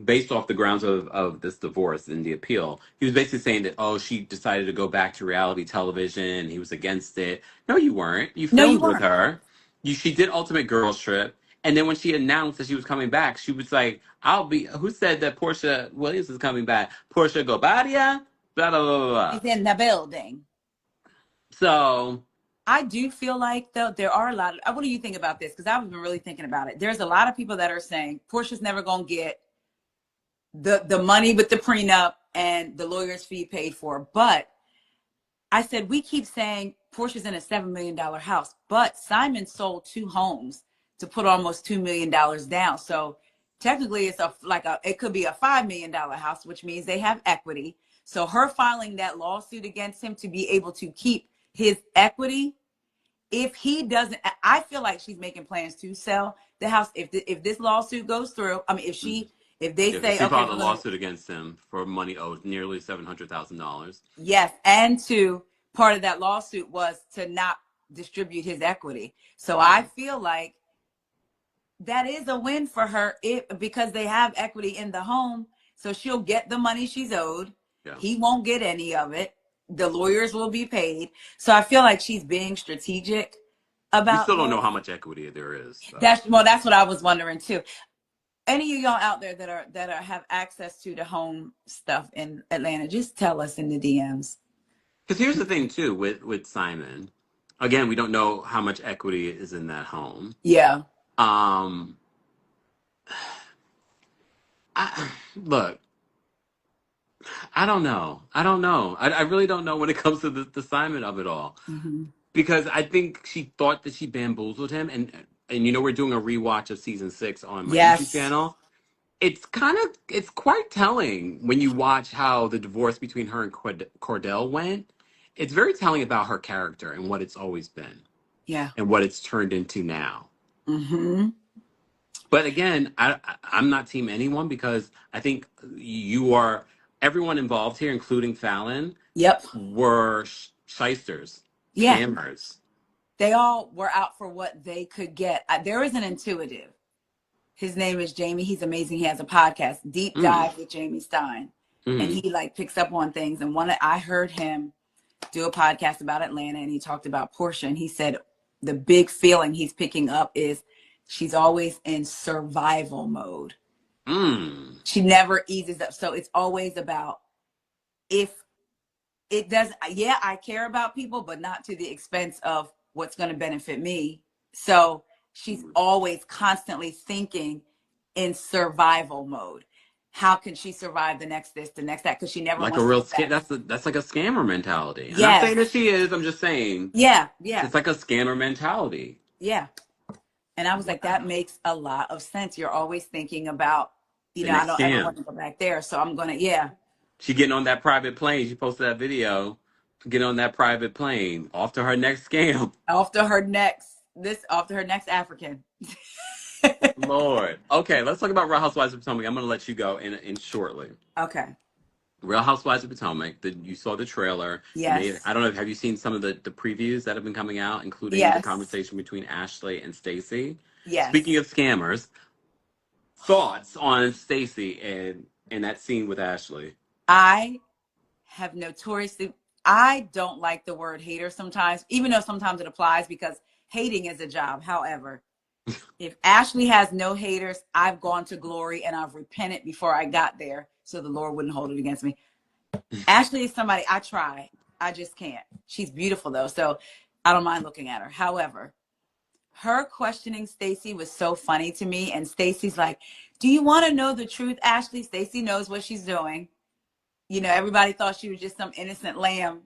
based off the grounds of this divorce and the appeal, he was basically saying that, oh, she decided to go back to reality television. He was against it. No, you weren't. You No, you filmed with weren't. her. She did Ultimate Girls Trip. And then when she announced that she was coming back, she was like, who said that Portia Williams is coming back? Portia Gobadia? Blah, blah, blah, blah, blah. He's in the building. So, I do feel like, though, there are a lot of, what do you think about this? Because I've been really thinking about it. There's a lot of people that are saying Portia's never going to get the money with the prenup and the lawyer's fee paid for. But I said, we keep saying Portia's in a $7 million house, but Simon sold 2 homes to put almost $2 million down. So technically it's it could be a $5 million house, which means they have equity. So her filing that lawsuit against him to be able to keep his equity, if he doesn't, I feel like she's making plans to sell the house. If this lawsuit goes through, I mean, if they yeah, because say, she okay, filed a we're going to, lawsuit against him for money owed, nearly $700,000. yes, and to part of that lawsuit was to not distribute his equity. So I Right. feel like that is a win for her, because they have equity in the home. So she'll get the money she's owed. Yeah. He won't get any of it. The lawyers will be paid. So I feel like she's being strategic We about still don't know this. how much equity there is. So. That's what I was wondering too. Any of y'all out there that have access to the home stuff in Atlanta, just tell us in the DMs. Because here's the thing too with Simon. Again, we don't know how much equity is in that home. Yeah. Um, Look, I don't know. I don't know. I really don't know when it comes to the Simon of it all. Mm-hmm. Because I think she thought that she bamboozled him, and we're doing a rewatch of season 6 on my YouTube Yes. channel. It's quite telling when you watch how the divorce between her and Cordell went. It's very telling about her character and what it's always been Yeah. and what it's turned into now. Mm-hmm. But again, I'm not team anyone, because I think everyone involved here, including Fallon, Yep. were shysters, Yeah. scammers. They all were out for what they could get. There is an intuitive. His name is Jamie. He's amazing. He has a podcast, Deep Mm, Dive with Jamie Stein. And mm, he like picks up on things. And I heard him do a podcast about Atlanta, and he talked about Portia, and he said the big feeling he's picking up is she's always in survival mode. mm. She never eases up. So it's always about, if it does, yeah, I care about people, but not to the expense of what's going to benefit me. So she's always constantly thinking in survival mode. How can she survive the next this, the next that? Because she never Like a wants to real go back. that's like a scammer mentality. I'm not saying Yes. that she is. I'm just saying Yeah. Yeah. it's like a scammer mentality. Yeah. And I was like, that Wow. makes a lot of sense. You're always thinking about, The I next don't ever scam. want to go back there. So I'm going to, yeah, She getting on that private plane. She posted that video. Get on that private plane. Off to her next scam. after her next African. Lord. Okay, let's talk about Real Housewives of Potomac. I'm going to let you go in shortly. Okay. Real Housewives of Potomac. You saw the trailer. Yes. I don't know. Have you seen some of the previews that have been coming out, including the Yes. conversation between Ashley and Stacey? Yes. Speaking of scammers, thoughts on Stacey and that scene with Ashley? I have notoriously, I don't like the word hater sometimes, even though sometimes it applies, because hating is a job. However, if Ashley has no haters, I've gone to glory and I've repented before I got there, so the Lord wouldn't hold it against me. Ashley is somebody I try. I just can't. She's beautiful though, so I don't mind looking at her. However, her questioning Stacey was so funny to me. And Stacey's like, do you want to know the truth, Ashley? Stacey knows what she's doing. You know, everybody thought she was just some innocent lamb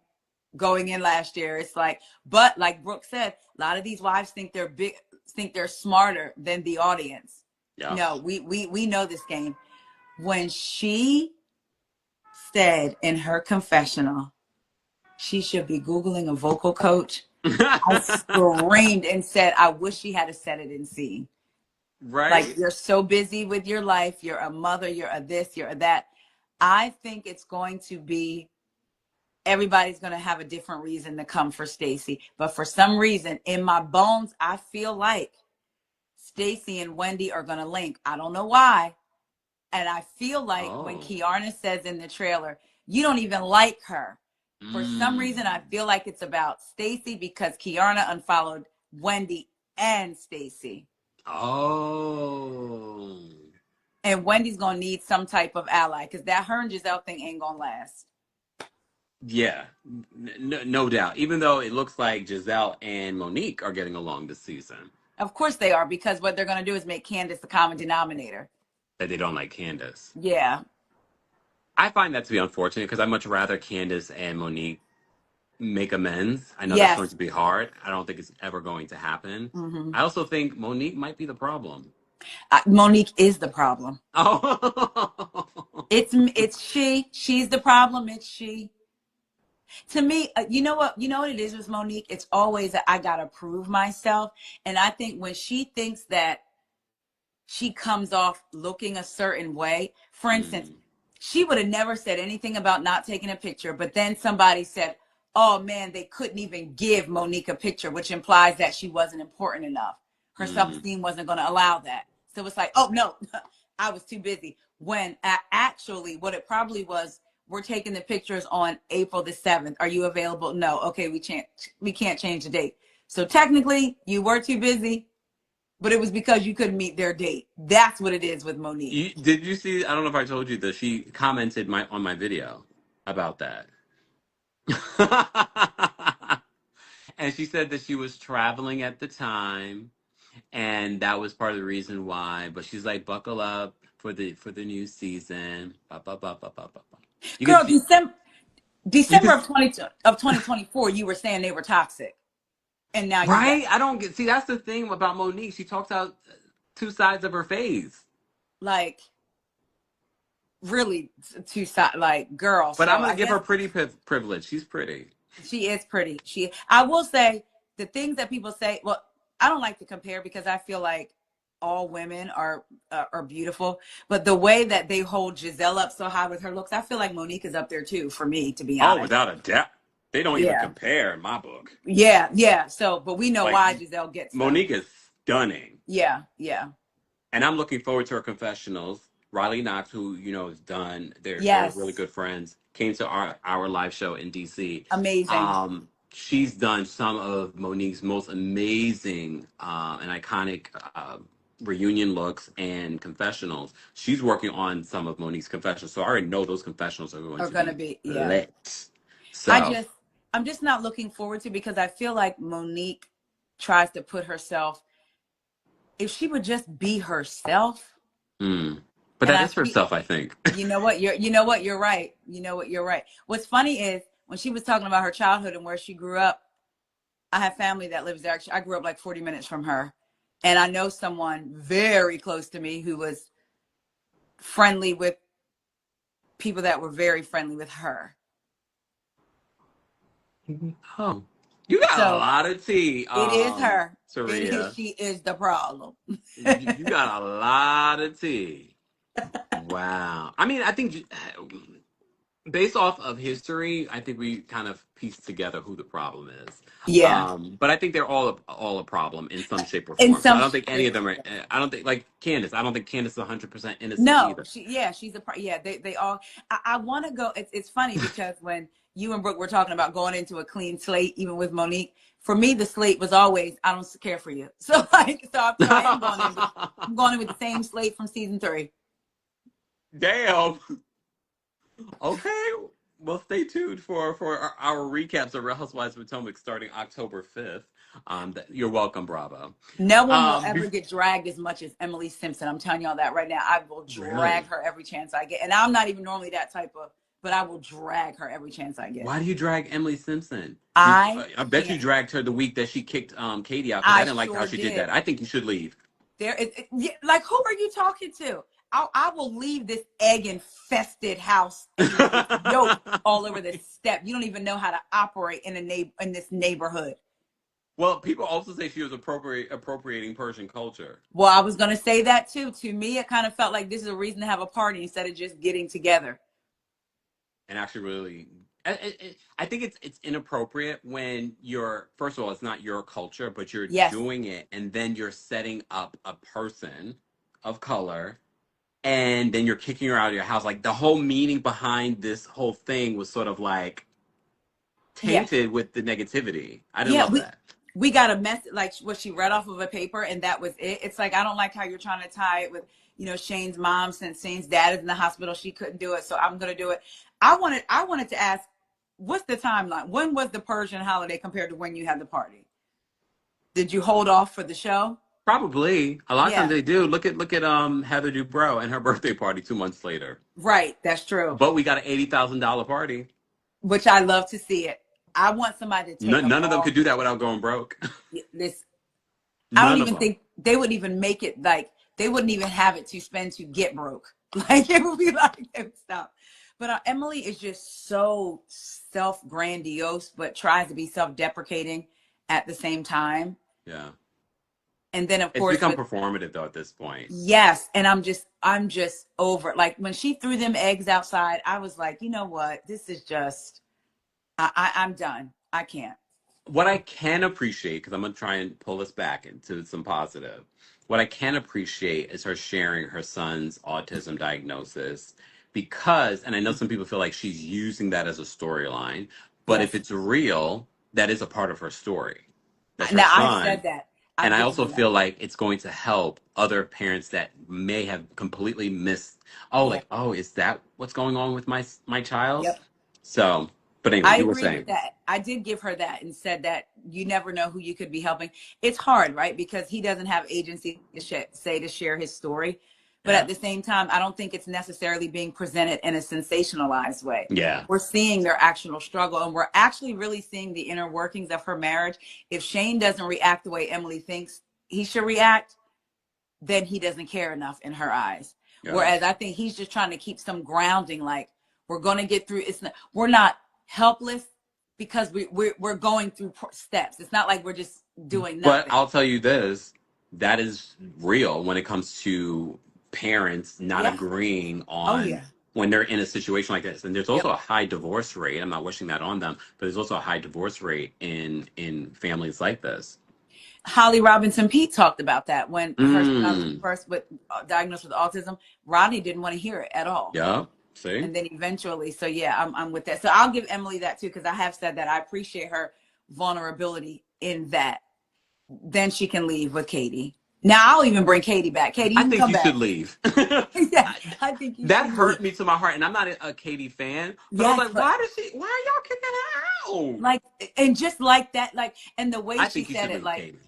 going in last year. It's like, but like Brooke said, a lot of these wives think they're big, think they're smarter than the audience. Yeah. No, we know this game. When she said in her confessional, she should be Googling a vocal coach, I screamed and said, I wish she had said it in scene. Like, Right? you're so busy with your life. You're a mother, you're a this, you're a that. I think it's going to be, everybody's going to have a different reason to come for Stacey. But for some reason, in my bones, I feel like Stacey and Wendy are going to link. I don't know why. And I feel like when Oh. Kiarna says in the trailer, you don't even like her. For some reason, I Mm. feel like it's about Stacey because Kiarna unfollowed Wendy and Stacey. Oh. And Wendy's going to need some type of ally because that her and Giselle thing ain't going to last. Yeah, no doubt. Even though it looks like Giselle and Monique are getting along this season, Of course they are, because what they're going to do is make Candace the common denominator. that they don't like Candace. Yeah. I find that to be unfortunate because I'd much rather Candace and Monique make amends. I know that's going Yes. to be hard. I don't think it's ever going to happen. Mm-hmm. I also think Monique might be the problem. Monique is the problem. Oh. It's she. She's the problem. It's she. To me, you know what? You know what it is with Monique? It's always that I got to prove myself. And I think when she thinks that she comes off looking a certain way, for instance, Mm, she would have never said anything about not taking a picture. But then somebody said, oh man, they couldn't even give Monique a picture, which implies that she wasn't important enough. Her mm. self-esteem wasn't going to allow that. So it's like, oh no, I was too busy. When actually what it probably was, we're taking the pictures on April the 7th. Are you available? No. Okay, we can't change the date. So technically you were too busy, but it was because you couldn't meet their date. That's what it is with Monique. Did you see? I don't know if I told you that she commented on my video about that. And she said that she was traveling at the time, and that was part of the reason why. But she's like, buckle up for the new season. Ba, ba, ba, ba, ba, ba, ba. You can Girl, see you can December of 2024, you were saying they were toxic, and now you're back. right. I don't get see. That's the thing about Monique. She talks out two sides of her face. Like, really, two side, like, girl. But I'm So gonna I give guess her pretty privilege. She's pretty. she is pretty. I will say the things that people say. Well, I don't like to compare because I feel like all women are beautiful, but the way that they hold Giselle up so high with her looks, I feel like Monique is up there too. For me, to be Oh, honest. without a doubt. They don't even Yeah, compare in my book. yeah. So, but we know Like why Giselle gets them. Monique is stunning. Yeah. And I'm looking forward to her confessionals. Riley Knox, who has done, they're really Yes, good friends, came to our live show in DC. amazing. She's done some of Monique's most amazing and iconic reunion looks and confessionals. She's working on some of Monique's confessionals, so I already know those confessionals are going Are to gonna be be, yeah. lit. I So, just, I'm just not looking forward to, because I feel like Monique tries to put herself, if she would just be herself, mm. But and that I is feel, herself, I think. you know what, you're right. You know what, you're right. What's funny is when she was talking about her childhood and where she grew up, I have family that lives there. Actually, I grew up like 40 minutes from her. And I know someone very close to me who was friendly with people that were very friendly with her. Oh, you got a So lot of tea, it is her. It is, Taria. she is the problem. You got a lot of tea. Wow. I mean, I think based off of history, I think we kind of pieced together who the problem is. Yeah. But I think they're all a problem in some shape or In form. So I some, don't think any of them are. I don't think like Candace. I don't think Candace is 100% innocent no, either. she's yeah, they all, I want to go. It's funny because when you and Brooke were talking about going into a clean slate, even with Monique, for me, the slate was always, I don't care for you. So like, I am going in I'm going in with the same slate from season 3. Damn. Okay. Well, stay tuned for our recaps of Real Housewives of Potomac starting October 5th. You're welcome, Bravo. No one will Um, ever bef- get dragged as much as Emily Simpson. I'm telling y'all that right now. I will drag really? her every chance I get. And I'm not even normally that type of, but I will drag her every chance I get. Why do you drag Emily Simpson? I I bet you can't. dragged her the week that she kicked Katie out because I I didn't like how sure she did did. that. I think you should leave. Yeah, like, who are you talking to? I will leave this egg infested house, and it's yolk all over this step. You don't even know how to operate in this neighborhood. Well, people also say she was appropriating Persian culture. Well, I was going to say that too. To me, it kind of felt like this is a reason to have a party instead of just getting together. And actually really I think it's inappropriate when you're, first of all, it's not your culture, but you're Yes. doing it and then you're setting up a person of color and then you're kicking her out of your house. Like the whole meaning behind this whole thing was sort of like Yeah. tainted with the negativity. I didn't Yeah. love that. We got a message, like what she read off of a paper, and that was it. It's like, I don't like how you're trying to tie it with, Shane's mom. Since Shane's dad is in the hospital, she couldn't do it, so I'm going to do it. I wanted to ask, what's the timeline? When was the Persian holiday compared to when you had the party? Did you hold off for the show? Probably a lot of times Yeah, they do. Look at Heather Dubrow and her birthday party 2 months later. right. That's true. But we got an $80,000 party. Which I love to see it. I want somebody to take them None of them all. could do that without going broke. This, I don't None of even them. think they would even make it, like, they wouldn't even have it to spend to get broke. Like, it would be like, they would stop. But Emily is just so self-grandiose, but tries to be self-deprecating at the same time. Yeah. And then, of It's course, become with, performative though at this point. yes, and I'm just over it. Like, when she threw them eggs outside, I was like, you know what? This is just, I'm done. I can't. What I can appreciate, because I'm gonna try and pull us back into some positive. What I can appreciate is her sharing her son's autism diagnosis because, and I know some people feel like she's using that as a storyline, but if Yes. it's real, that is a part of her story. That's her Now, I've son. said that. And I've I given also her that. feel like it's going to help other parents that may have completely missed, oh, Yeah. like, oh, is that what's going on with my child? Yep. So, but anyway, I you were agree with saying. that. I did give her that and said that you never know who you could be helping. It's hard, right? Because he doesn't have agency to share his story. But at Yeah. the same time, I don't think it's necessarily being presented in a sensationalized way. Yeah. We're seeing their actual struggle, and we're actually really seeing the inner workings of her marriage. If Shane doesn't react the way Emily thinks he should react, then he doesn't care enough in her eyes. Yeah. Whereas I think he's just trying to keep some grounding, like, we're going to get through. We're not helpless because we're going through steps. It's not like we're just doing But nothing. I'll tell you this, that is real when it comes to parents not Yeah. agreeing Oh on yeah. when they're in a situation like this. And there's also Yep. a high divorce rate. I'm not wishing that on them, but there's also a high divorce rate in families like this. Holly Robinson Pete talked about that when her son was Mm. first diagnosed with autism. Rodney didn't want to hear it at all. Yeah. See? And then eventually, so yeah, I'm with that. So I'll give Emily that too, because I have said that I appreciate her vulnerability in that. Then she can leave with Katie. Now I'll even bring Katie back. Katie, I you can think come you should back. leave. Yeah, I think you That should hurt leave. me to my heart. And I'm not a Katie fan, but I was Yes, like, but why are y'all kicking her out? like, and just like that, like, and the way I she think you said should it, leave, like, Katie.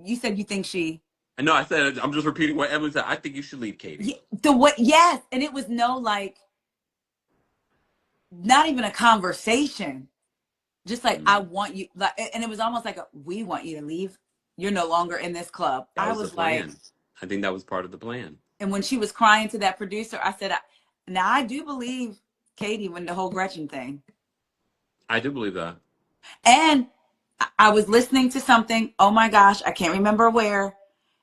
you said you think she, I know I said I'm just repeating what Evelyn said. I think you should leave, Katie. the way, yes, and it was no, like, not even a conversation. Just like, I Mm. want you, like, and it was almost like we want you to leave. You're no longer in this club. That I was the was like, plan. I think that was part of the plan. and when she was crying to that producer, I said, now I do believe Katie when the whole Gretchen thing. I do believe that. And I was listening to something, oh my gosh, I can't remember where,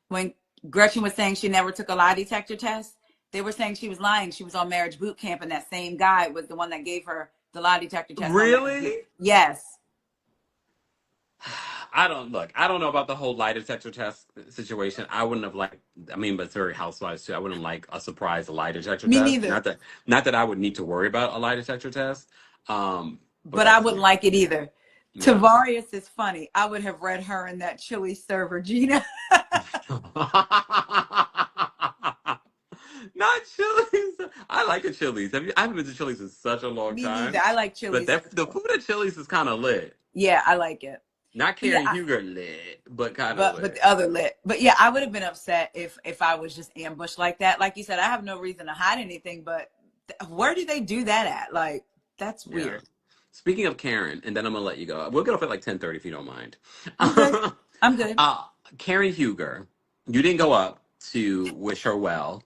when Gretchen was saying she never took a lie detector test. They were saying she was lying. She was on marriage boot camp, and that same guy was the one that gave her the lie detector test on marriage boot. Really? Yes. I don't know about the whole lie detector test situation. I wouldn't have liked. I mean, but it's very Housewives too. I wouldn't like a surprise lie detector Me test. neither. Not that I would need to worry about a lie detector test. But But I that's wouldn't me. like it either. Yeah. Tavarius is funny. I would have read her in that chili server, Gina. Not chilies. I like a Chili's. I haven't been to Chili's in such a long Me neither. time. I like But Chili's. the food at Chili's is kind of lit. Yeah, I like it. Not But yeah, Karen Huger lit, but kind of but lit. the other lit. But yeah, I would have been upset if I was just ambushed like that. Like you said, I have no reason to hide anything, but where do they do that at? Like, that's Yeah. weird. Speaking of Karen, and then I'm gonna let you go. We'll get off at like 10:30 if you don't mind. I'm good. I'm good. Karen Huger, you didn't go up to wish her well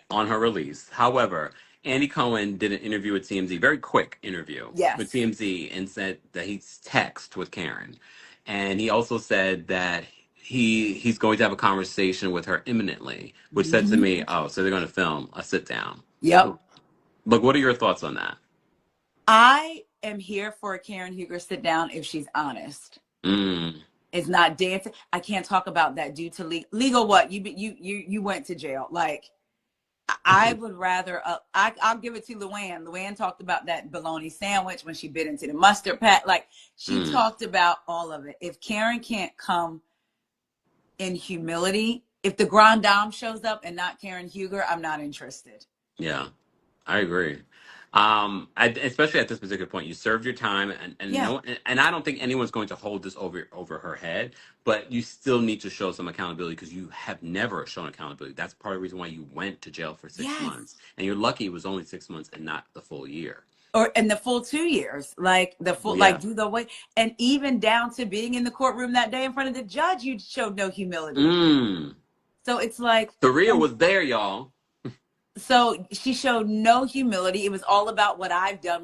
on her release. However, Andy Cohen did an interview with TMZ, very quick interview with Yes. TMZ, and said that he's text with Karen, and he also said that he's going to have a conversation with her imminently, which said to Mhm. me, "Oh, so they're going to film a sit down." Yep. Look, what are your thoughts on that? I am here for a Karen Huger sit down if she's honest. Mm, It's not dancing. I can't talk about that due to legal what? You went to jail. Like, I would rather, I'll give it to Luann. Luann talked about that bologna sandwich when she bit into the mustard pack. Like, she mm, talked about all of it. If Karen can't come in humility, if the Grand Dame shows up and not Karen Huger, I'm not interested. yeah. I agree. Especially at this particular point, you served your time, and Yeah. no, and I don't think anyone's going to hold this over her head. But you still need to show some accountability because you have never shown accountability. That's part of the reason why you went to jail for six Yes. months, and you're lucky it was only 6 months and not the full year. Or in the full 2 years, like the full, Yeah. like do the way, and even down to being in the courtroom that day in front of the judge, you showed no humility. Mm. So it's like, Taria was there, y'all. so she showed no humility. It was all about what I've done,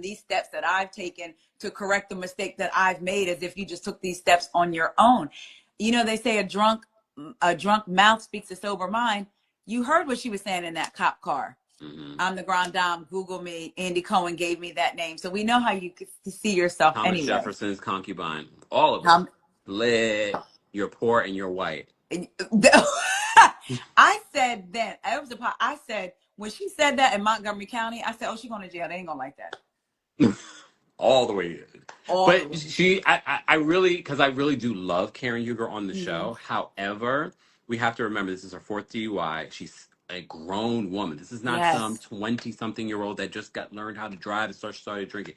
these steps that I've taken to correct the mistake that I've made, as if you just took these steps on your own. You know, they say a drunk mouth speaks a sober mind. You heard what she was saying in that cop car. Mm-hmm. I'm the Grand Dame. Google me. Andy Cohen gave me that name. So we know how you could see yourself Thomas anyway. Jefferson's concubine, all of them. Lit. You're poor and you're white. I said then, I said, when she said that in Montgomery County, I said, oh, she's going to jail. They ain't going to like that. All the way in. I really, because I really do love Karen Huger on the show. However, we have to remember this is her fourth DUI. She's a grown woman. This is not some 20-something-year-old that just learned how to drive and started drinking.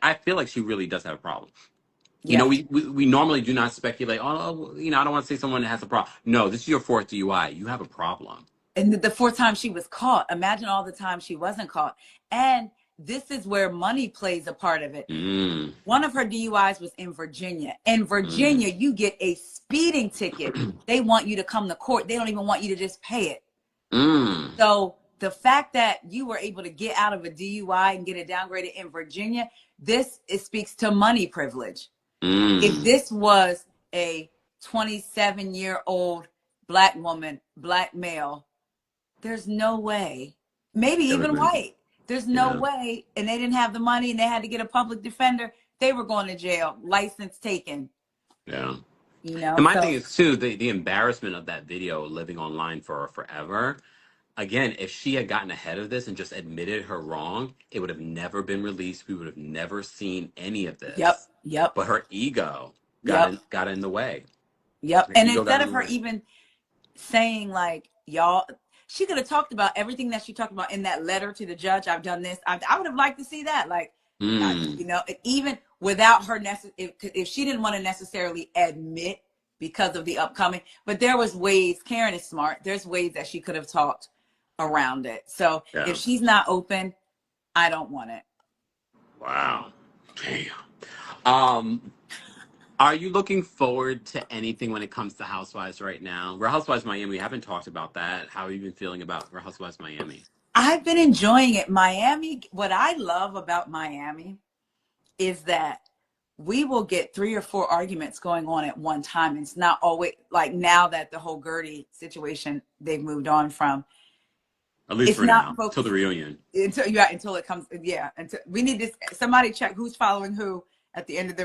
I feel like she really does have a problem. You know, we normally do not speculate. Oh, I don't want to say someone that has a problem. No, this is your fourth DUI. You have a problem. And the fourth time she was caught. Imagine all the time she wasn't caught. And this is where money plays a part of it. Mm. One of her DUIs was in Virginia. In Virginia, you get a speeding ticket. They want you to come to court. They don't even want you to just pay it. Mm. So the fact that you were able to get out of a DUI and get it downgraded in Virginia, it speaks to money privilege. Mm. If this was a 27-year-old Black woman, Black male, there's no way, maybe even white, there's no way, and they didn't have the money and they had to get a public defender, they were going to jail, license taken. Yeah. You know, and my thing is too, the embarrassment of that video living online for forever. Again, if she had gotten ahead of this and just admitted her wrong, it would have never been released. We would have never seen any of this. Yep. But her ego got in the way. Yep. And instead of her even saying like, y'all, she could have talked about everything that she talked about in that letter to the judge. I've done this. I would have liked to see that. Like, you know, even without her, if she didn't want to necessarily admit because of the upcoming, but there was ways, Karen is smart. There's ways that she could have talked around it. So if she's not open, I don't want it. Wow. Damn. Are you looking forward to anything when it comes to Housewives right now? Real Housewives Miami, we haven't talked about that. How have you been feeling about Real Housewives Miami? I've been enjoying it. Miami, what I love about Miami is that we will get 3 or 4 arguments going on at one time. It's not always like now that the whole Gertie situation they've moved on from. At least for now, until the reunion. Until it comes, until we need this. Somebody check who's following who at the end of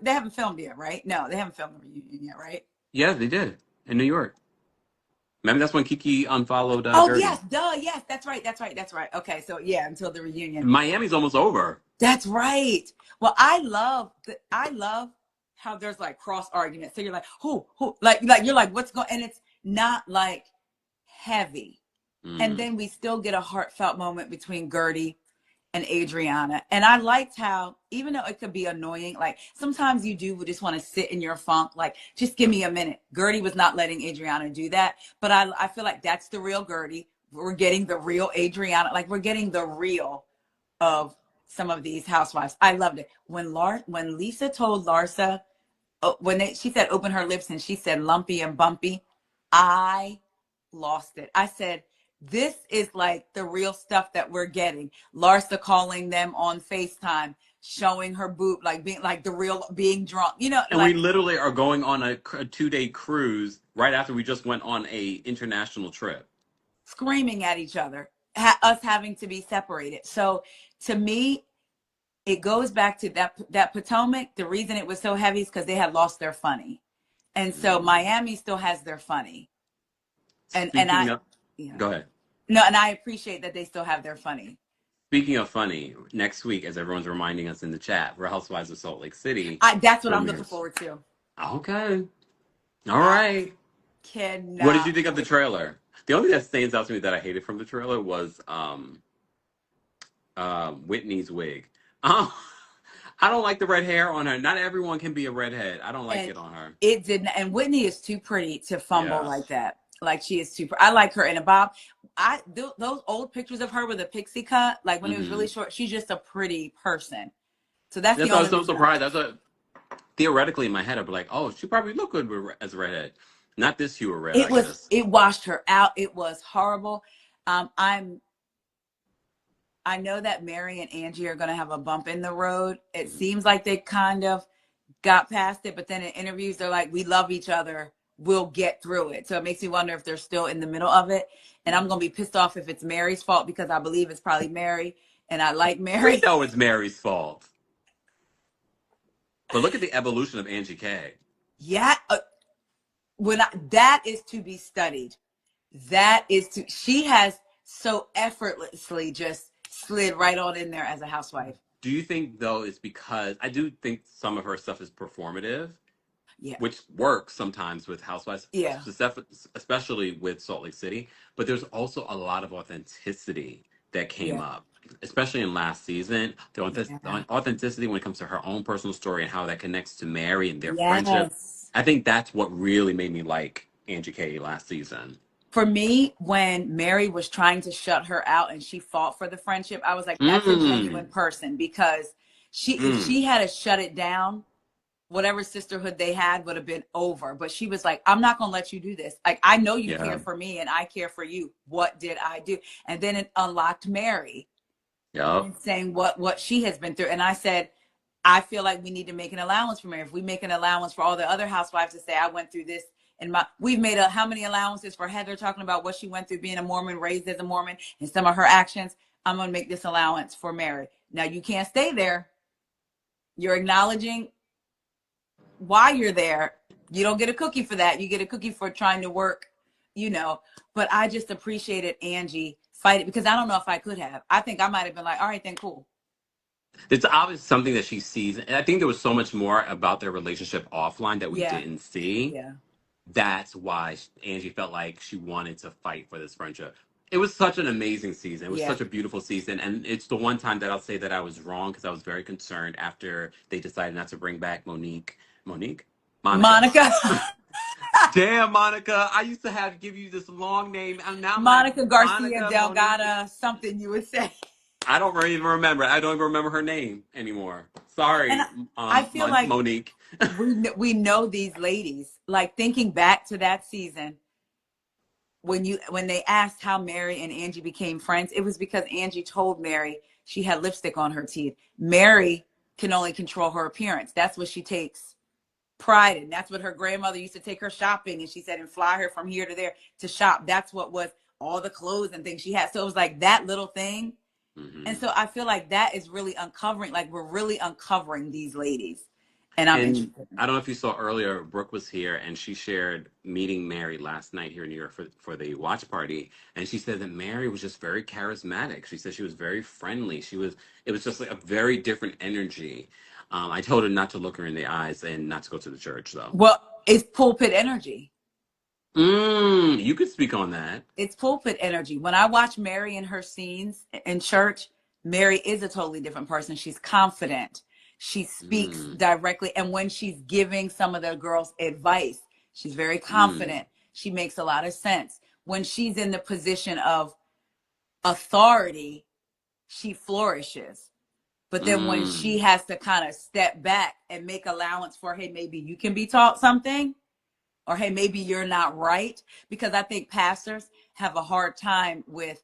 they haven't filmed yet, right? No, they haven't filmed the reunion yet, right? Yeah, they did in New York. Maybe that's when Kiki unfollowed. Yes, yes, that's right. Okay, so until the reunion. Miami's almost over. That's right. Well, I love how there's like cross arguments. So you're like, who, like you're like, what's going? And it's not like heavy. And then we still get a heartfelt moment between Gertie and Adriana. And I liked how, even though it could be annoying, like sometimes you do just want to sit in your funk, like just give me a minute. Gertie was not letting Adriana do that. But I feel like that's the real Gertie. We're getting the real Adriana, like we're getting the real of some of these housewives. I loved it. When Lisa told Larsa, she said open her lips and she said lumpy and bumpy, I lost it. I said, this is like the real stuff that we're getting. Larsa calling them on FaceTime, showing her boob, like being like the real being drunk, And we literally are going on a 2-day cruise right after we just went on a international trip. Screaming at each other, us having to be separated. So to me, it goes back to that Potomac. The reason it was so heavy is because they had lost their funny. And so Miami still has their funny. And Go ahead. No, and I appreciate that they still have their funny. Speaking of funny, next week, as everyone's reminding us in the chat, Real Housewives of Salt Lake City. That's what I'm looking forward to. Okay. All right. Cannot. What did you think of the trailer? The only thing that stands out to me that I hated from the trailer was Whitney's wig. I don't like the red hair on her. Not everyone can be a redhead. I don't like it on her. It didn't. And Whitney is too pretty to fumble like that. Like she is too. I like her in a bob. Those old pictures of her with a pixie cut, like when it was really short. She's just a pretty person. So that's the only. I was so surprised. That's theoretically in my head. I'd be like, oh, she probably look good as a redhead. Not this hue of red. It washed her out. It was horrible. I know that Mary and Angie are going to have a bump in the road. It seems like they kind of got past it, but then in interviews, they're like, we love each other. We'll get through it. So it makes me wonder if they're still in the middle of it. And I'm going to be pissed off if it's Mary's fault, because I believe it's probably Mary. And I like Mary. We know it's Mary's fault. But look at the evolution of Angie K. Yeah. That is to be studied. She has so effortlessly just slid right on in there as a housewife. Do you think, though, it's because I do think some of her stuff is performative, which works sometimes with housewives, especially with Salt Lake City. But there's also a lot of authenticity that came up, especially in last season. The authenticity when it comes to her own personal story and how that connects to Mary and their friendship. I think that's what really made me like Angie K last season. For me, when Mary was trying to shut her out and she fought for the friendship, I was like, that's a genuine person, because if she had to shut it down, whatever sisterhood they had would have been over. But she was like, I'm not going to let you do this. Like, I know you care for me and I care for you. What did I do? And then it unlocked Mary and saying what she has been through. And I said, I feel like we need to make an allowance for Mary. If we make an allowance for all the other housewives to say, I went through this. And we've made how many allowances for Heather talking about what she went through being a Mormon, raised as a Mormon, and some of her actions. I'm going to make this allowance for Mary. Now, you can't stay there. You're acknowledging why you're there. You don't get a cookie for that. You get a cookie for trying to work, But I just appreciated Angie fighting, because I don't know if I could have. I think I might have been like, all right, then cool. It's obviously something that she sees. And I think there was so much more about their relationship offline that we didn't see. Yeah. That's why Angie felt like she wanted to fight for this friendship. It was such an amazing season. It was such a beautiful season. And it's the one time that I'll say that I was wrong, because I was very concerned after they decided not to bring back Monica. Damn, Monica. I used to give you this long name. And now Monica Garcia Delgado, something you would say. I don't even remember. I don't even remember her name anymore. Sorry, I feel like Monique. we know these ladies. Like, thinking back to that season, when they asked how Mary and Angie became friends, it was because Angie told Mary she had lipstick on her teeth. Mary can only control her appearance. That's what she takes pride in. That's what her grandmother used to take her shopping, and she said, and fly her from here to there to shop. That's what was all the clothes and things she had. So it was like that little thing. And so I feel like that is really uncovering, like we're really uncovering these ladies. And I don't know if you saw earlier, Brooke was here and she shared meeting Mary last night here in New York for the watch party. And she said that Mary was just very charismatic. She said she was very friendly. It was just like a very different energy. I told her not to look her in the eyes and not to go to the church, though. Well, it's pulpit energy. You could speak on that. It's pulpit energy. When I watch Mary in her scenes in church, Mary is a totally different person. She's confident. She speaks Mm, directly. And when she's giving some of the girls advice, she's very mm, confident. She makes a lot of sense. When she's in the position of authority, she flourishes. But then when she mm, has to kind of step back and make allowance for, hey, maybe you can be taught something, or hey, maybe you're not right. Because I think pastors have a hard time with,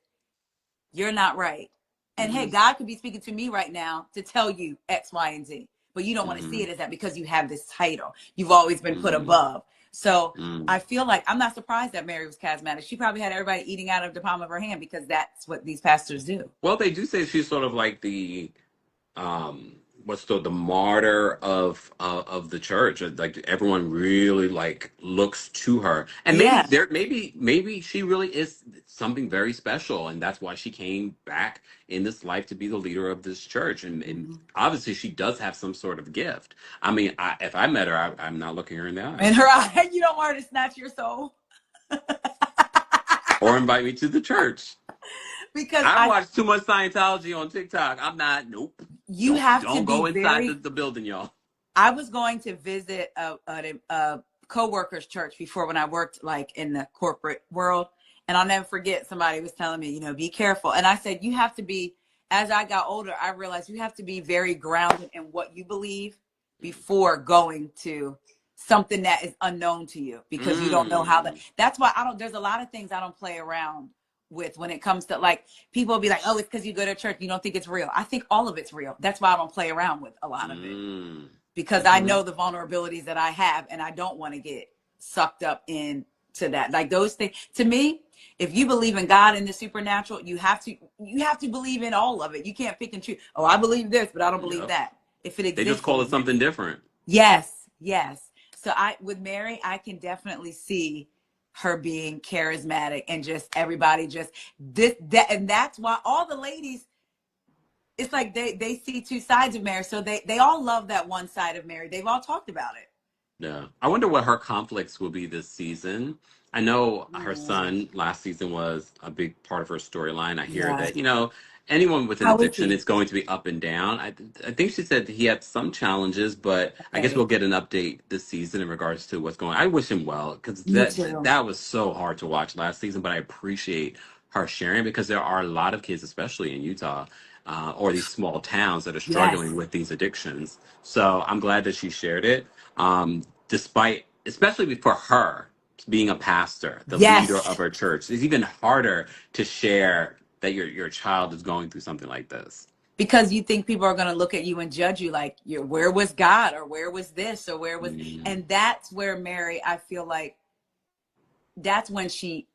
you're not right. And hey, mm, God could be speaking to me right now to tell you X, Y, and Z. But you don't want to see mm, it as that because you have this title. You've always been put mm, above. So mm. I feel like I'm not surprised that Mary was charismatic. She probably had everybody eating out of the palm of her hand because that's what these pastors do. Well, they do say she's sort of like the um what's the martyr of the church. Like everyone really like looks to her, and maybe Yeah. there maybe she really is something very special, and that's why she came back in this life to be the leader of this church. And Mhm. obviously she does have some sort of gift. I mean, if I met her, I'm not looking her in the In eyes her eye, you don't want her to snatch your soul. or invite me to the church. Because I watch too much Scientology on TikTok. I'm not. Nope. you Don't have to don't be go inside very. the building, y'all. I was going to visit a co-worker's church before when I worked like in the corporate world. And I'll never forget, somebody was telling me, be careful. And I said, you have to be, as I got older, I realized you have to be very grounded in what you believe before going to something that is unknown to you, because you don't know how Mm. that's why there's a lot of things I don't play around with when it comes to, like, people will be like, oh, it's because you go to church, you don't think it's real. I think all of it's real. That's why I don't play around with a lot of it, Mm. because I Mm-hmm. know the vulnerabilities that I have, and I don't want to get sucked up into that. Like those things, to me, if you believe in God and the supernatural, you have to believe in all of it. You can't pick and choose. Oh, I believe this, but I don't believe Yep. that. If it They just exists, it call it something exists. different. Yes, yes. So with Mary, I can definitely see her being charismatic and just everybody just this that, and that's why all the ladies, it's like they see two sides of Mary, so they all love that one side of Mary. They've all talked about it. Yeah. I wonder what her conflicts will be this season. I know her Mm, son last season was a big part of her storyline. I hear yeah. that, anyone with an How is addiction, he? it's going to be up and down. I think she said he had some challenges, but I guess Okay. we'll get an update this season in regards to what's going on. I wish him well because Me that too. that was so hard to watch last season, but I appreciate her sharing because there are a lot of kids, especially in Utah, or these small towns that are struggling Yes. with these addictions. So I'm glad that she shared it. Despite, especially for her being a pastor, the leader Yes. of her church, it's even harder to share that your child is going through something like this. Because you think people are going to look at you and judge you like, where was God, or where was this, or where was, Mm, and that's where Mary, I feel like that's when she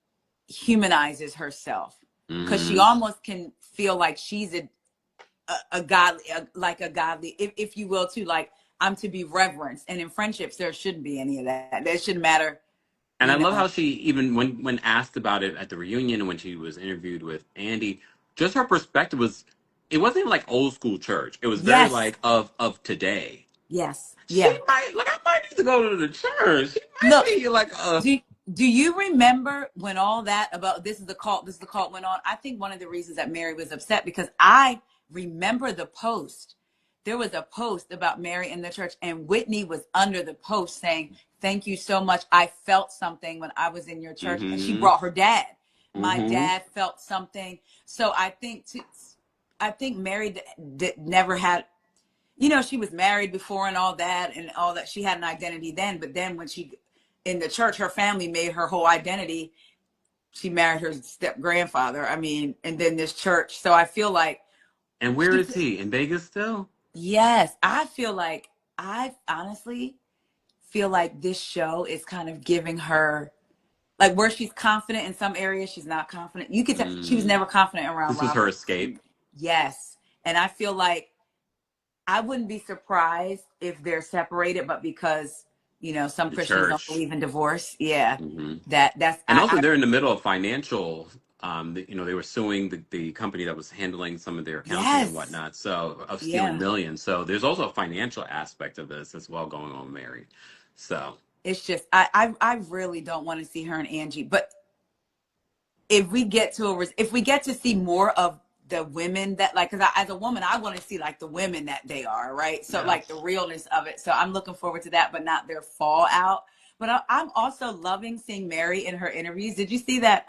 humanizes herself, because she hmm almost can feel like she's a godly, like a godly, if you will, too, like, I'm to be reverenced. And in friendships, there shouldn't be any of that. That shouldn't matter, And I you love know. how she even when asked about it at the reunion and when she was interviewed with Andy, just her perspective was it wasn't like old school church. It was very Yes. like of today. Yes. She Yeah. might like I might need to go to the church. She might Look, be like do you remember when all that about this is the cult went on? I think one of the reasons that Mary was upset, because I remember the post. There was a post about Mary in the church, and Whitney was under the post saying, "Thank you so much. I felt something when I was in your church." And she mm-hmm brought her dad. My mm-hmm. dad felt something. So I think Mary never had, she was married before and all that, and all that. She had an identity then, but then when she in the church, her family made her whole identity. She married her step grandfather. I mean, and then this church. So I feel like And where she, is he? In Vegas still? yes, I honestly feel like this show is kind of giving her, like, where she's confident in some areas, she's not confident. You could tell she was Mm. never confident around This was her Robert. escape. Yes. And I feel like I wouldn't be surprised if they're separated, but because, some The Christians don't church. believe in divorce. Yeah. Hmm That's And also, I they're in the middle of financial. They were suing the company that was handling some of their accounting and yes. whatnot, so of stealing Yeah. millions. So there's also a financial aspect of this as well going on, Mary. So. It's just I really don't want to see her and Angie. But if we get to see more of the women that like, because as a woman, I want to see like the women that they are, right? So Yes. like the realness of it. So I'm looking forward to that, but not their fallout. But I'm also loving seeing Mary in her interviews. Did you see that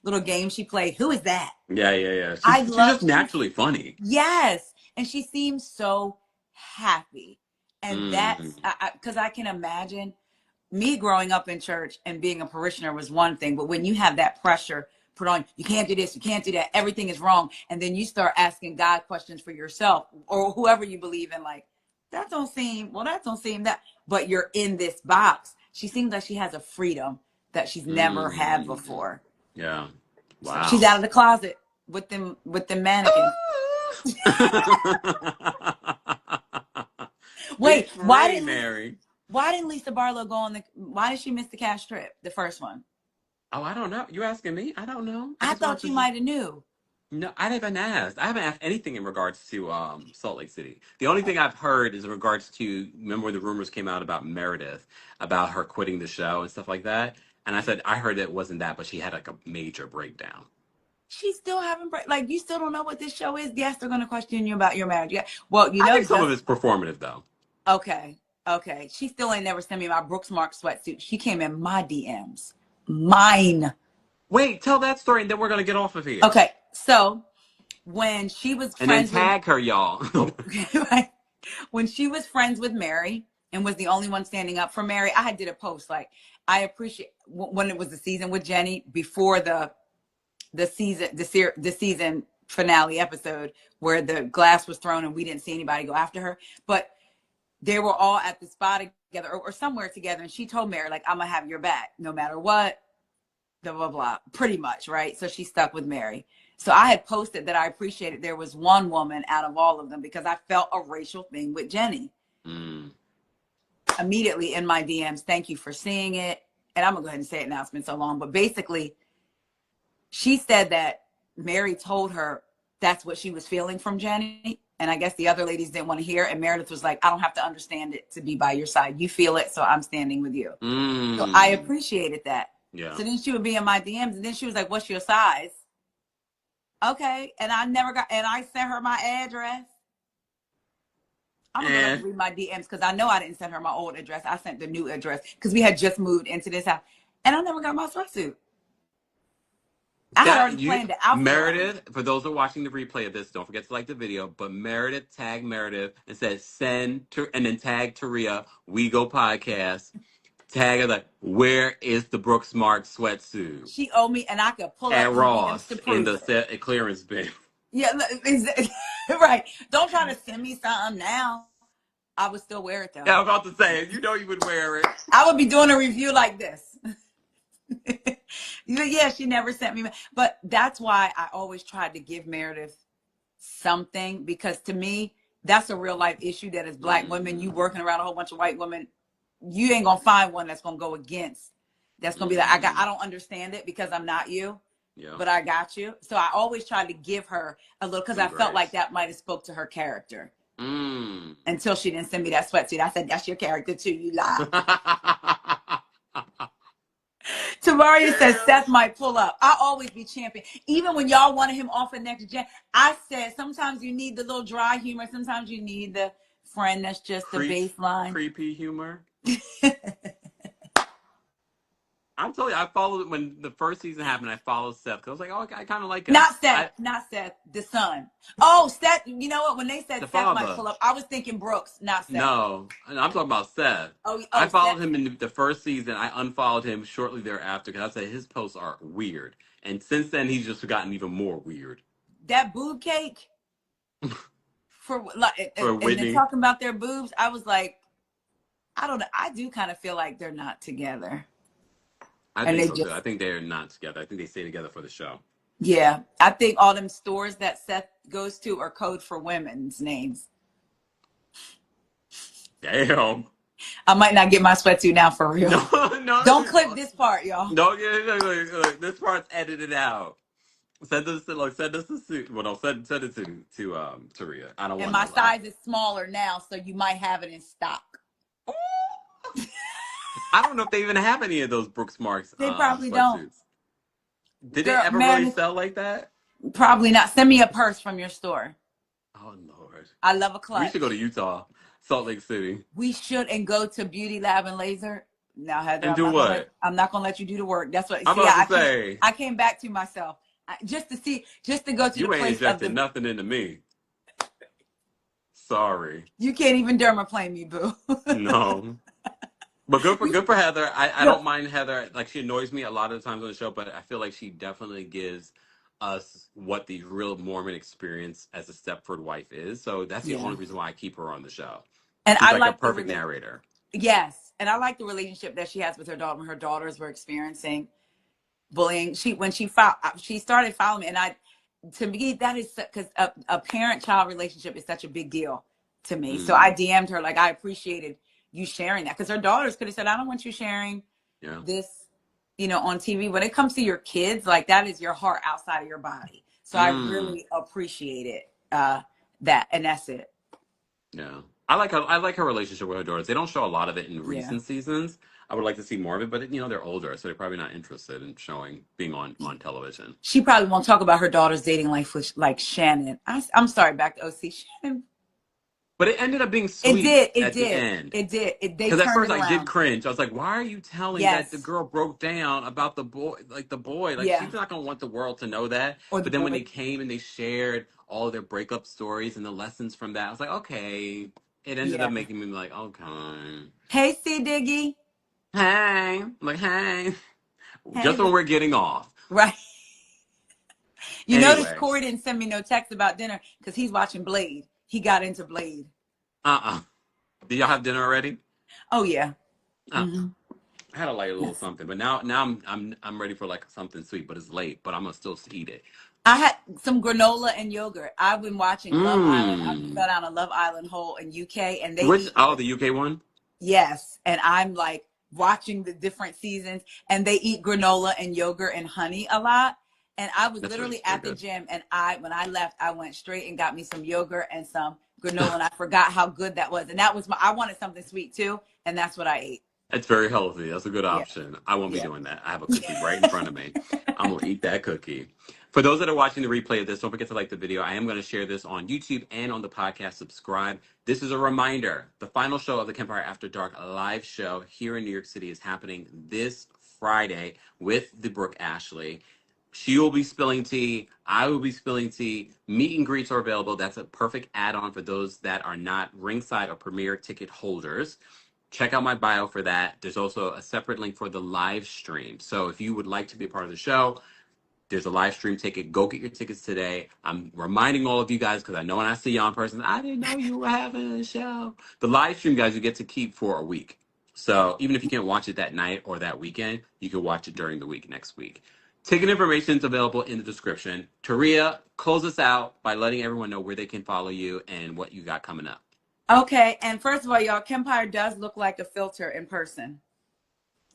little game she played? Who is that? Yeah. I She's love just naturally funny. yes, and she seems so happy, and that's Mm. because I can imagine me growing up in church and being a parishioner was one thing, but when you have that pressure put on, you can't do this, you can't do that, everything is wrong, and then you start asking God questions for yourself or whoever you believe in, like that don't seem that, but you're in this box. She seems like she has a freedom that she's never had Mm. before. Yeah. So she's Wow. out of the closet with them mannequins. Be Wait, free, Mary. why didn't Lisa Barlow go on why did she miss the cash trip, the first one? Oh, I don't know. You asking me? I don't know. I I just watched thought you this. might have knew. No, I haven't asked. I haven't asked anything in regards to Salt Lake City. The only thing I've heard is in regards to remember when the rumors came out about Meredith, about her quitting the show and stuff like that. And I said I heard it wasn't that, but she had like a major breakdown. She still haven't like you still don't know what this show is. Yes, they're gonna question you about your marriage. Yeah. Well, I think some of just it's performative though. okay. Okay. She still ain't never sent me my Brooks Mark sweatsuit. She came in my DMs. Mine. Wait, tell that story and then we're gonna get off of here. Okay. So when she was And then friends with tag her, y'all. right? When she was friends with Mary and was the only one standing up for Mary, I did a post like I appreciate when it was the season with Jenny before the season finale episode where the glass was thrown and we didn't see anybody go after her, but they were all at the spot together or somewhere together, and she told Mary like, I'm gonna have your back no matter what, blah blah blah, pretty much, right? So she stuck with Mary. So I had posted that I appreciated there was one woman out of all of them because I felt a racial thing with Jenny. Mm. Immediately in my DMs, thank you for seeing it. And I'm gonna go ahead and say it now, it's been so long, but basically she said that Mary told her that's what she was feeling from Jenny. And I guess the other ladies didn't want to hear. And Meredith was like, I don't have to understand it to be by your side. You feel it, so I'm standing with you. So I Mm. appreciated that. Yeah. So then she would be in my DMs and then she was like, what's your size? Okay. And I sent her my address. I'm going to go back and read my DMs because I know I didn't send her my old address. I sent the new address because we had just moved into this house. And I never got my sweatsuit. I had already planned the outfit. Meredith, for those who are watching the replay of this, don't forget to like the video. But Meredith tagged Meredith and said and then tag Taria, We Go Podcast. Tag her like, where is the Brooke Smart sweatsuit? She owed me, and I could pull At up DMs Ross to in prove the it. clearance bin. Yeah, right. Don't try to send me something now. I would still wear it though. Yeah, I was about to say, you know you would wear it. I would be doing a review like this. Yeah, she never sent me, but that's why I always tried to give Meredith something, because to me, that's a real life issue that as Black women, you working around a whole bunch of white women, you ain't gonna find one that's gonna go against. That's gonna be like, I don't understand it because I'm not you, but I got you. So I always tried to give her a little because I felt like that might have spoke to her character. Until she didn't send me that sweatsuit. I said, that's your character too, you lie. Tamaria says Seth might pull up. I'll always be champion. Even when y'all wanted him off of Next Gen, I said sometimes you need the little dry humor. Sometimes you need the friend that's just the baseline. Creepy humor. I'm telling you, I followed when the first season happened. I followed Seth because I was like, oh, I kind of like him. Not Seth, the son. Oh, Seth. You know what? When they said The Seth father might pull up, I was thinking Brooks, not Seth. No, and I'm talking about Seth. Oh, I followed Seth. him in the first season. I unfollowed him shortly thereafter because I said his posts are weird. And since then, he's just gotten even more weird. That boob cake for like, For and Whitney. then talking about their boobs, I was like, I don't know. I do kind of feel like they're not together. I think so too. I think they're not together. I think they stay together for the show. Yeah, I think all them stores that Seth goes to are code for women's names. Damn. I might not get my sweatsuit now for real. No. Don't clip this part, y'all. No, this part's edited out. Send us the suit. Well, no, send it to Taria. I don't want. And my size is smaller now, so you might have it in stock. I don't know if they even have any of those Brooks Marks They probably don't. sweatsuits. Did it Girl, ever really man, sell like that? probably not. Send me a purse from your store. Oh Lord. I love a We should go clutch. to Utah, Salt Lake City. We should and go to Beauty Lab and Laser. Now, Heather, And do what? I'm not gonna let you do the work. That's what. I'm See, about to say, I came back to myself just to go to the you ain't place of injected the. nothing into me. Sorry. You can't even dermaplane me, boo. No. But good for Heather. I Good. don't mind Heather. Like, she annoys me a lot of the times on the show, but I feel like she definitely gives us what the real Mormon experience as a Stepford wife is. So that's the Yeah, only reason why I keep her on the show. and She's I like a like the perfect narrator. Yes, and I like the relationship that she has with her daughter. When her daughters were experiencing bullying, she started following me, and to me that is because a parent-child relationship is such a big deal to me. So I Mm, DM'd her, like, I appreciated you sharing that, because her daughters could have said, I don't want you sharing yeah. this, on TV. When it comes to your kids, like, that is your heart outside of your body. So I Mm, really appreciated that, and that's it. yeah. I like her relationship with her daughters. They don't show a lot of it in Yeah. recent seasons. I would like to see more of it, but they're older, so they're probably not interested in being on television. She probably won't talk about her daughter's dating life with, like, Shannon. I'm sorry, back to OC. Shannon. But it ended up being It sweet did. It at the did. end. It did. They Because at turned first it I did around. cringe. I was like, why are you telling that the Yes. girl broke down about the boy? Like, Yeah. she's not going to want the world to know that. Or the But then when boy. they came and they shared all of their breakup stories and the lessons from that, I was like, okay. It ended Yeah. up making me like, okay. Hey, C Diggy. Hey. I'm like, hey. Hey. Just when we're getting off. Right. You notice Anyway. Corey didn't send me no text about dinner because he's watching Blade. He got into Blade. Uh-uh. Did y'all have dinner already? Oh yeah. Uh-uh. Mm-hmm. I had a light little Yes. something, but now I'm ready for like something sweet, but it's late, but I'm gonna still eat it. I had some granola and yogurt. I've been watching Love Island. I Mmm. fell down a Love Island hole in UK, and they Which eat. the UK one? Yes, and I'm like watching the different seasons, and they eat granola and yogurt and honey a lot. And I was That's literally very at the good. gym, and when I left, I went straight and got me some yogurt and some granola, and I forgot how good that was. And that was I wanted something sweet too, and that's what I ate. It's very healthy. That's a good Yeah, option. I won't be yeah. doing that. I have a cookie right in front of me. I'm gonna eat that cookie. For those that are watching the replay of this, don't forget to like the video. I am going to share this on YouTube and on the podcast. Subscribe. This is a reminder. The final show of the Kempire After Dark live show here in New York City is happening this Friday with the Brooke Ashley. She will be spilling tea. I will be spilling tea. Meet and greets are available. That's a perfect add-on for those that are not ringside or premier ticket holders. Check out my bio for that. There's also a separate link for the live stream. So if you would like to be a part of the show, there's a live stream ticket. Go get your tickets today. I'm reminding all of you guys because I know when I see you in person, I didn't know you were having a show. The live stream, guys, you get to keep for a week. So even if you can't watch it that night or that weekend, you can watch it during the week next week. Ticket information is available in the description. Taria, close us out by letting everyone know where they can follow you and what you got coming up. Okay, and first of all, y'all, Kempire does look like a filter in person.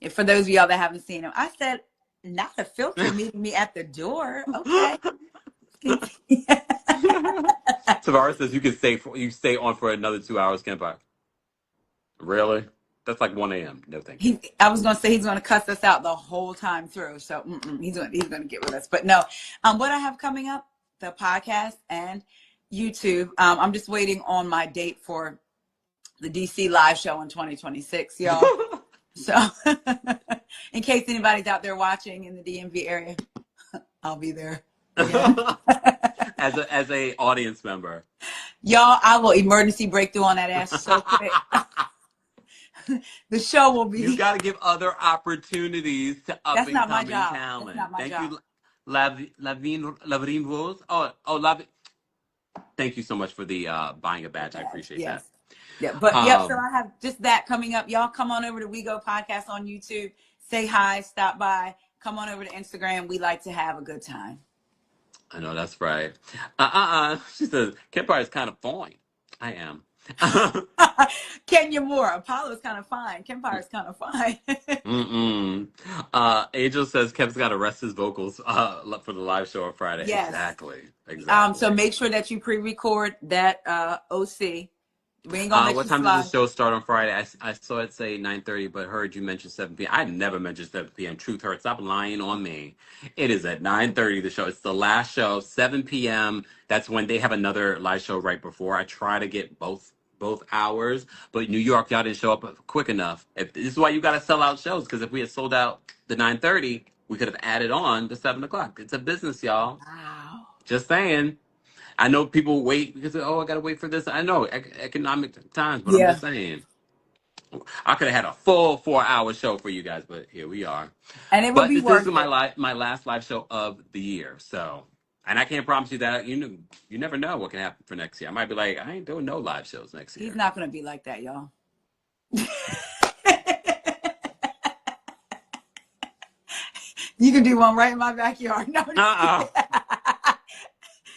And for those of y'all that haven't seen him, I said, not a filter meeting me at the door. Okay. Tavares says you stay on for another 2 hours, Kempire. Really? That's like 1 a.m. No, thank you. I was going to say he's going to cuss us out the whole time through. So he's going to get with us. But no, what I have coming up, the podcast and YouTube. I'm just waiting on my date for the DC live show in 2026, y'all. So in case anybody's out there watching in the DMV area, I'll be there again. as a audience member. Y'all, I will emergency breakthrough on that ass so quick. The show will be. You got to give other opportunities to up That's and not my coming job. talent. That's not my Thank job. you, Lavine Rose. Thank you so much for the buying a badge. I appreciate Yes. that. Yeah, but so I have just that coming up. Y'all come on over to We Go Podcast on YouTube. Say hi, stop by. Come on over to Instagram. We like to have a good time. I know that's right. She says, Kempire is kind of fine. I am. Kenya Moore. Apollo is kind of fine. Kempire is kind of fine. Angel says Kev's got to rest his vocals for the live show on Friday. Yes. Exactly. So make sure that you pre-record that OC We ain't gonna let What you time does the slide. show start on Friday? I saw it say 9:30, but heard you mention 7 p.m. I never mentioned 7 p.m. Truth hurts. Stop lying on me. It is at 9:30. The show. It's the last show. 7 p.m. That's when they have another live show right before. I try to get both hours, but New York, y'all didn't show up quick enough. This is why you got to sell out shows, because if we had sold out the 9:30, we could have added on the 7 o'clock. It's a business, y'all. Wow. Just saying. I know people wait because I gotta wait for this. I know economic times, but I'm Yeah. just saying I could have had a full 4 hour show for you guys, but here we are. And it would But be this is worth it. my last live show of the year, so and I can't promise you that you never know what can happen for next year. I might be like, I ain't doing no live shows next He's year. not gonna be like that, y'all. You can do one right in my backyard. No, I'm just kidding. Uh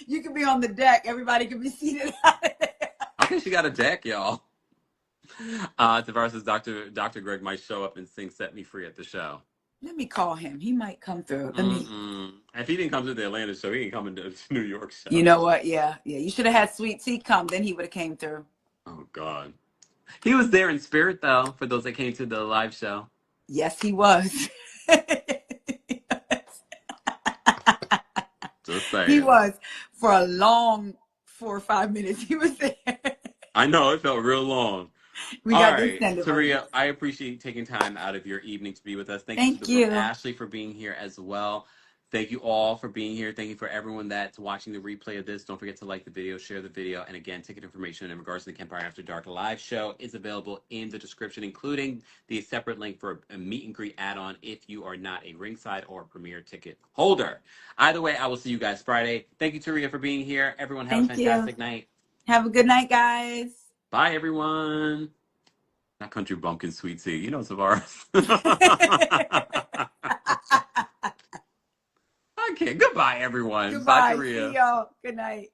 You can be on the deck. Everybody can be seated out there. Okay, she got a deck, y'all. Tavares says Dr. Greg might show up and sing "Set Me Free" at the show. Let me call him. He might come through. Let me. If he didn't come to the Atlanta show, he ain't coming to the New York You show. know what? Yeah. You should have had Sweet Tea come. Then he would have came through. Oh God, he was there in spirit though. For those that came to the live show, Yes, he was. just saying. He was for a long 4 or 5 minutes. He was there. I know it felt real long. We All got the right, extended version. Taria, I appreciate you taking time out of your evening to be with us. Thank you to Thank the room, you. Ashley, for being here as well. Thank you all for being here. Thank you for everyone that's watching the replay of this. Don't forget to like the video, share the video, and again, ticket information in regards to the Kempire After Dark live show is available in the description, including the separate link for a meet and greet add-on if you are not a ringside or premier ticket holder. Either way, I will see you guys Friday. Thank you, Taria, for being here. Everyone have a Thank you. fantastic night. Have a good night, guys. Bye, everyone. Not country bumpkin sweet tea. You know, Tavares. Okay, goodbye, everyone. Bye, Goodbye. Taria. See y'all. Good night.